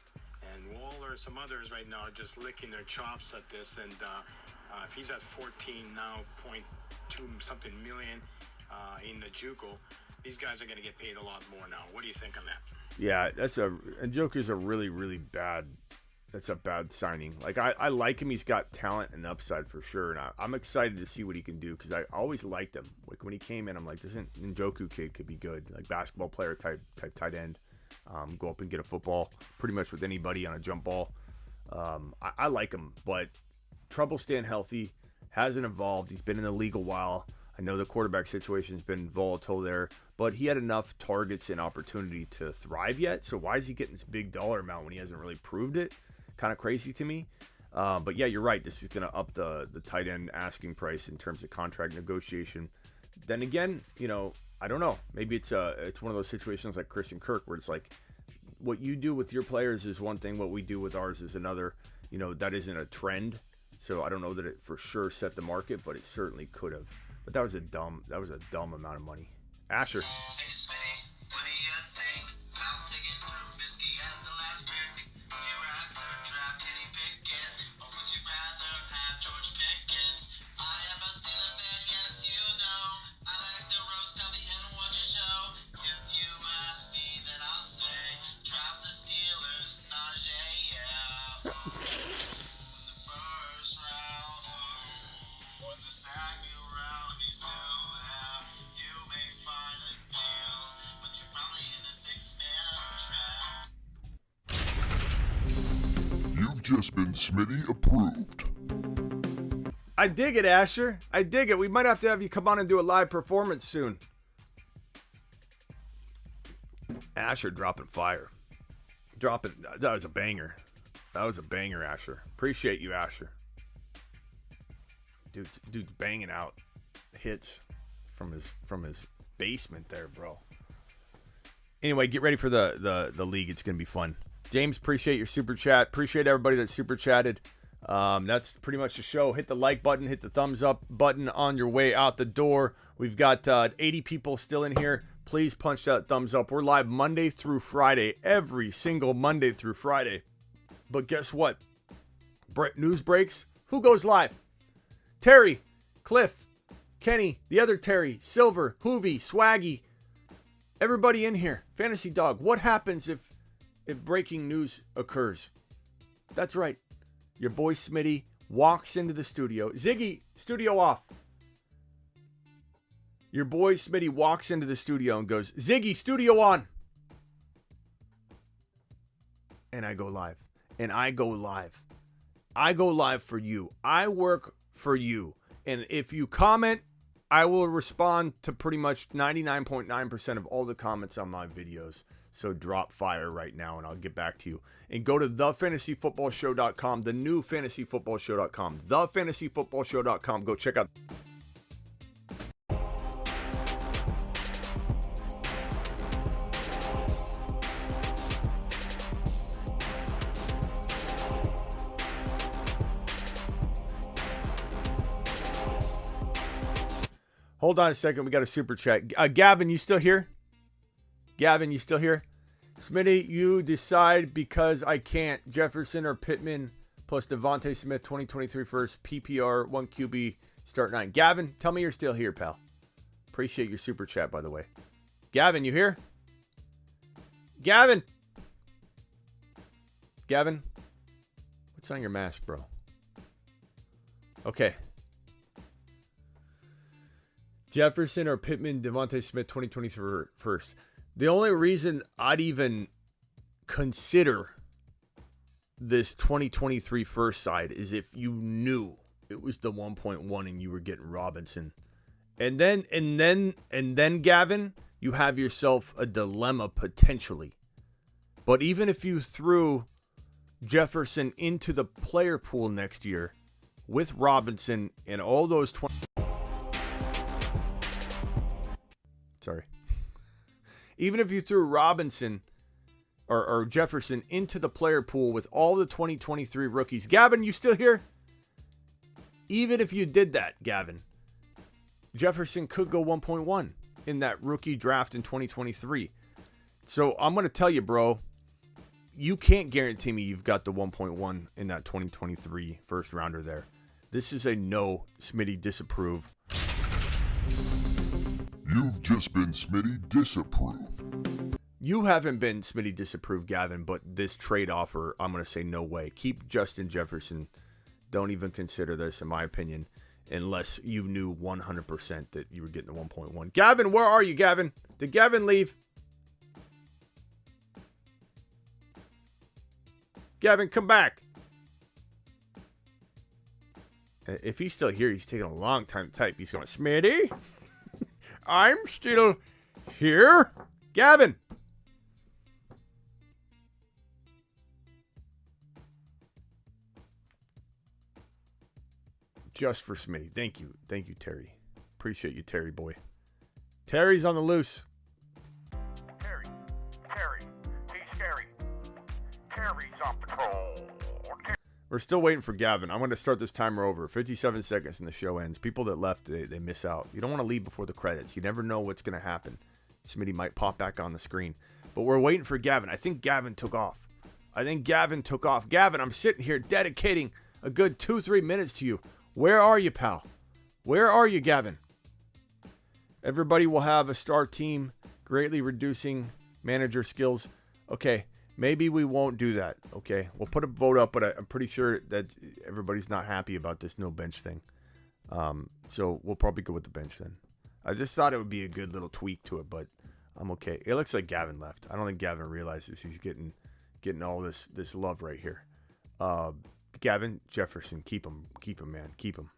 and Waller, some others right now just licking their chops at this. And if he's at 14 now, 0.2 something million in Njoku, these guys are going to get paid a lot more now. What do you think on that? Yeah, Njoku's a really, really bad that's a bad signing. Like, I like him. He's got talent and upside for sure. And I'm excited to see what he can do because I always liked him. Like, when he came in, I'm like, this Njoku kid could be good. Like, basketball player type tight end. Go up and get a football pretty much with anybody on a jump ball. I like him, but trouble staying healthy. Hasn't evolved. He's been in the league a while. I know the quarterback situation's been volatile there, but he had enough targets and opportunity to thrive yet. So why is he getting this big dollar amount when he hasn't really proved it? Kind of crazy to me. But yeah, you're right. This is going to up the tight end asking price in terms of contract negotiation. Then again, you know, I don't know. Maybe it's one of those situations like Christian Kirk where it's like what you do with your players is one thing. What we do with ours is another. You know, that isn't a trend. So I don't know that it for sure set the market, but it certainly could have. But that was a dumb amount of money. Asher. Hey Smitty, what do you think? I'm digging through Bisky at the last pick. Would you rather draft Kenny Pickett, or would you rather have George Pickens? I am a Steeler fan, yes you know. I like the roast coffee and watch a show. If you ask me, then I'll say draft the Steelers, Najee, yeah. In the first round, with the second round, he's still there. You may find a deal, but you're probably in the six-man draft. You've just been Smitty approved. I dig it, Asher. I dig it. We might have to have you come on and do a live performance soon. Asher dropping fire. That was a banger. That was a banger, Asher. Appreciate you, Asher. Dude's banging out hits from his basement there, bro. Anyway, get ready for the league. It's gonna be fun. James, appreciate your super chat. Appreciate everybody that super chatted. That's pretty much the show. Hit the like button, hit the thumbs up button on your way out the door. We've got 80 people still in here. Please punch that thumbs up. We're live Monday through Friday, every single Monday through Friday. But guess what? News breaks. Who goes live? Terry, Cliff, Kenny, the other Terry, Silver, Hoovy, Swaggy, everybody in here. Fantasy Dog. What happens if breaking news occurs? That's right. Your boy Smitty walks into the studio. Ziggy, studio off. Your boy Smitty walks into the studio and goes, Ziggy, studio on. And I go live. And I go live. I go live for you. I work for you. And if you comment, I will respond to pretty much 99.9% of all the comments on my videos. So drop fire right now and I'll get back to you. And go to thefantasyfootballshow.com, the new fantasyfootballshow.com, thefantasyfootballshow.com. Go check out. Hold on a second. We got a super chat. Gavin, you still here? Gavin, you still here? Smitty, you decide because I can't. Jefferson or Pittman plus Devontae Smith, 2023 first, PPR, 1 QB, start 9. Gavin, tell me you're still here, pal. Appreciate your super chat, by the way. Gavin, you here? Gavin! Gavin? What's on your mask, bro? Okay. Jefferson or Pittman, Devontae Smith, 2023 first. The only reason I'd even consider this 2023 first side is if you knew it was the 1.1 and you were getting Robinson. And then Gavin, you have yourself a dilemma potentially. But even if you threw Jefferson into the player pool next year with Robinson and all those 20... Sorry. Even if you threw Robinson or Jefferson into the player pool with all the 2023 rookies. Gavin, you still here? Even if you did that, Gavin, Jefferson could go 1.1 in that rookie draft in 2023. So I'm going to tell you, bro, you can't guarantee me you've got the 1.1 in that 2023 first rounder there. This is a no, Smitty disapprove. You've just been Smitty disapproved. You haven't been Smitty disapproved, Gavin, but this trade offer, I'm going to say no way. Keep Justin Jefferson. Don't even consider this, in my opinion, unless you knew 100% that you were getting the 1.1. Gavin, where are you, Gavin? Did Gavin leave? Gavin, come back. If he's still here, he's taking a long time to type. He's going, Smitty, I'm still here. Gavin. Just for Smitty. Thank you. Thank you, Terry. Appreciate you, Terry boy. Terry's on the loose. Terry, he's scary. Terry's on patrol. We're still waiting for Gavin. I'm going to start this timer over. 57 seconds and the show ends. People that left, they miss out. You don't want to leave before the credits. You never know what's going to happen. Smitty might pop back on the screen. But we're waiting for Gavin. I think Gavin took off. Gavin, I'm sitting here dedicating a good 2-3 minutes to you. Where are you, pal? Where are you, Gavin? Everybody will have a star team, greatly reducing manager skills. Okay, maybe we won't do that. Okay, we'll put a vote up, but I'm pretty sure that everybody's not happy about this no bench thing. So we'll probably go with the bench then. I just thought it would be a good little tweak to it, but I'm okay. It looks like Gavin left. I don't think Gavin realizes he's getting all this love right here. Gavin Jefferson, keep him, man, keep him.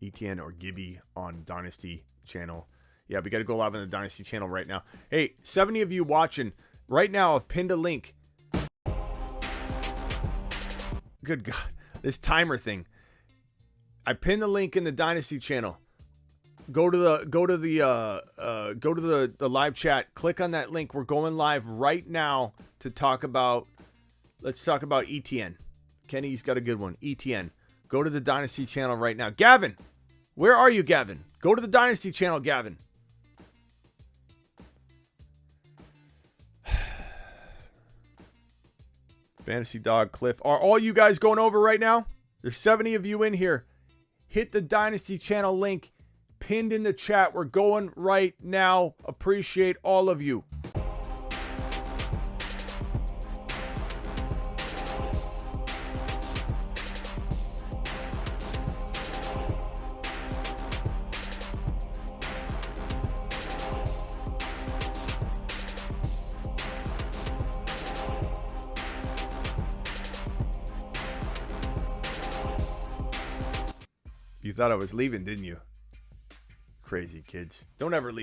ETN or Gibby on Dynasty channel. Yeah, we got to go live on the Dynasty channel right now. Hey, 70 of you watching right now. I've pinned a link. Good God, this timer thing. I pinned the link in the Dynasty channel. Go to the live chat. Click on that link. We're going live right now to talk about. Let's talk about ETN. Kenny's got a good one. ETN. Go to the Dynasty channel right now. Gavin, where are you, Gavin? Go to the Dynasty channel, Gavin. Fantasy Dog, Cliff. Are all you guys going over right now? There's 70 of you in here. Hit the Dynasty channel link pinned in the chat. We're going right now. Appreciate all of you. You thought I was leaving, didn't you? Crazy kids. Don't ever leave.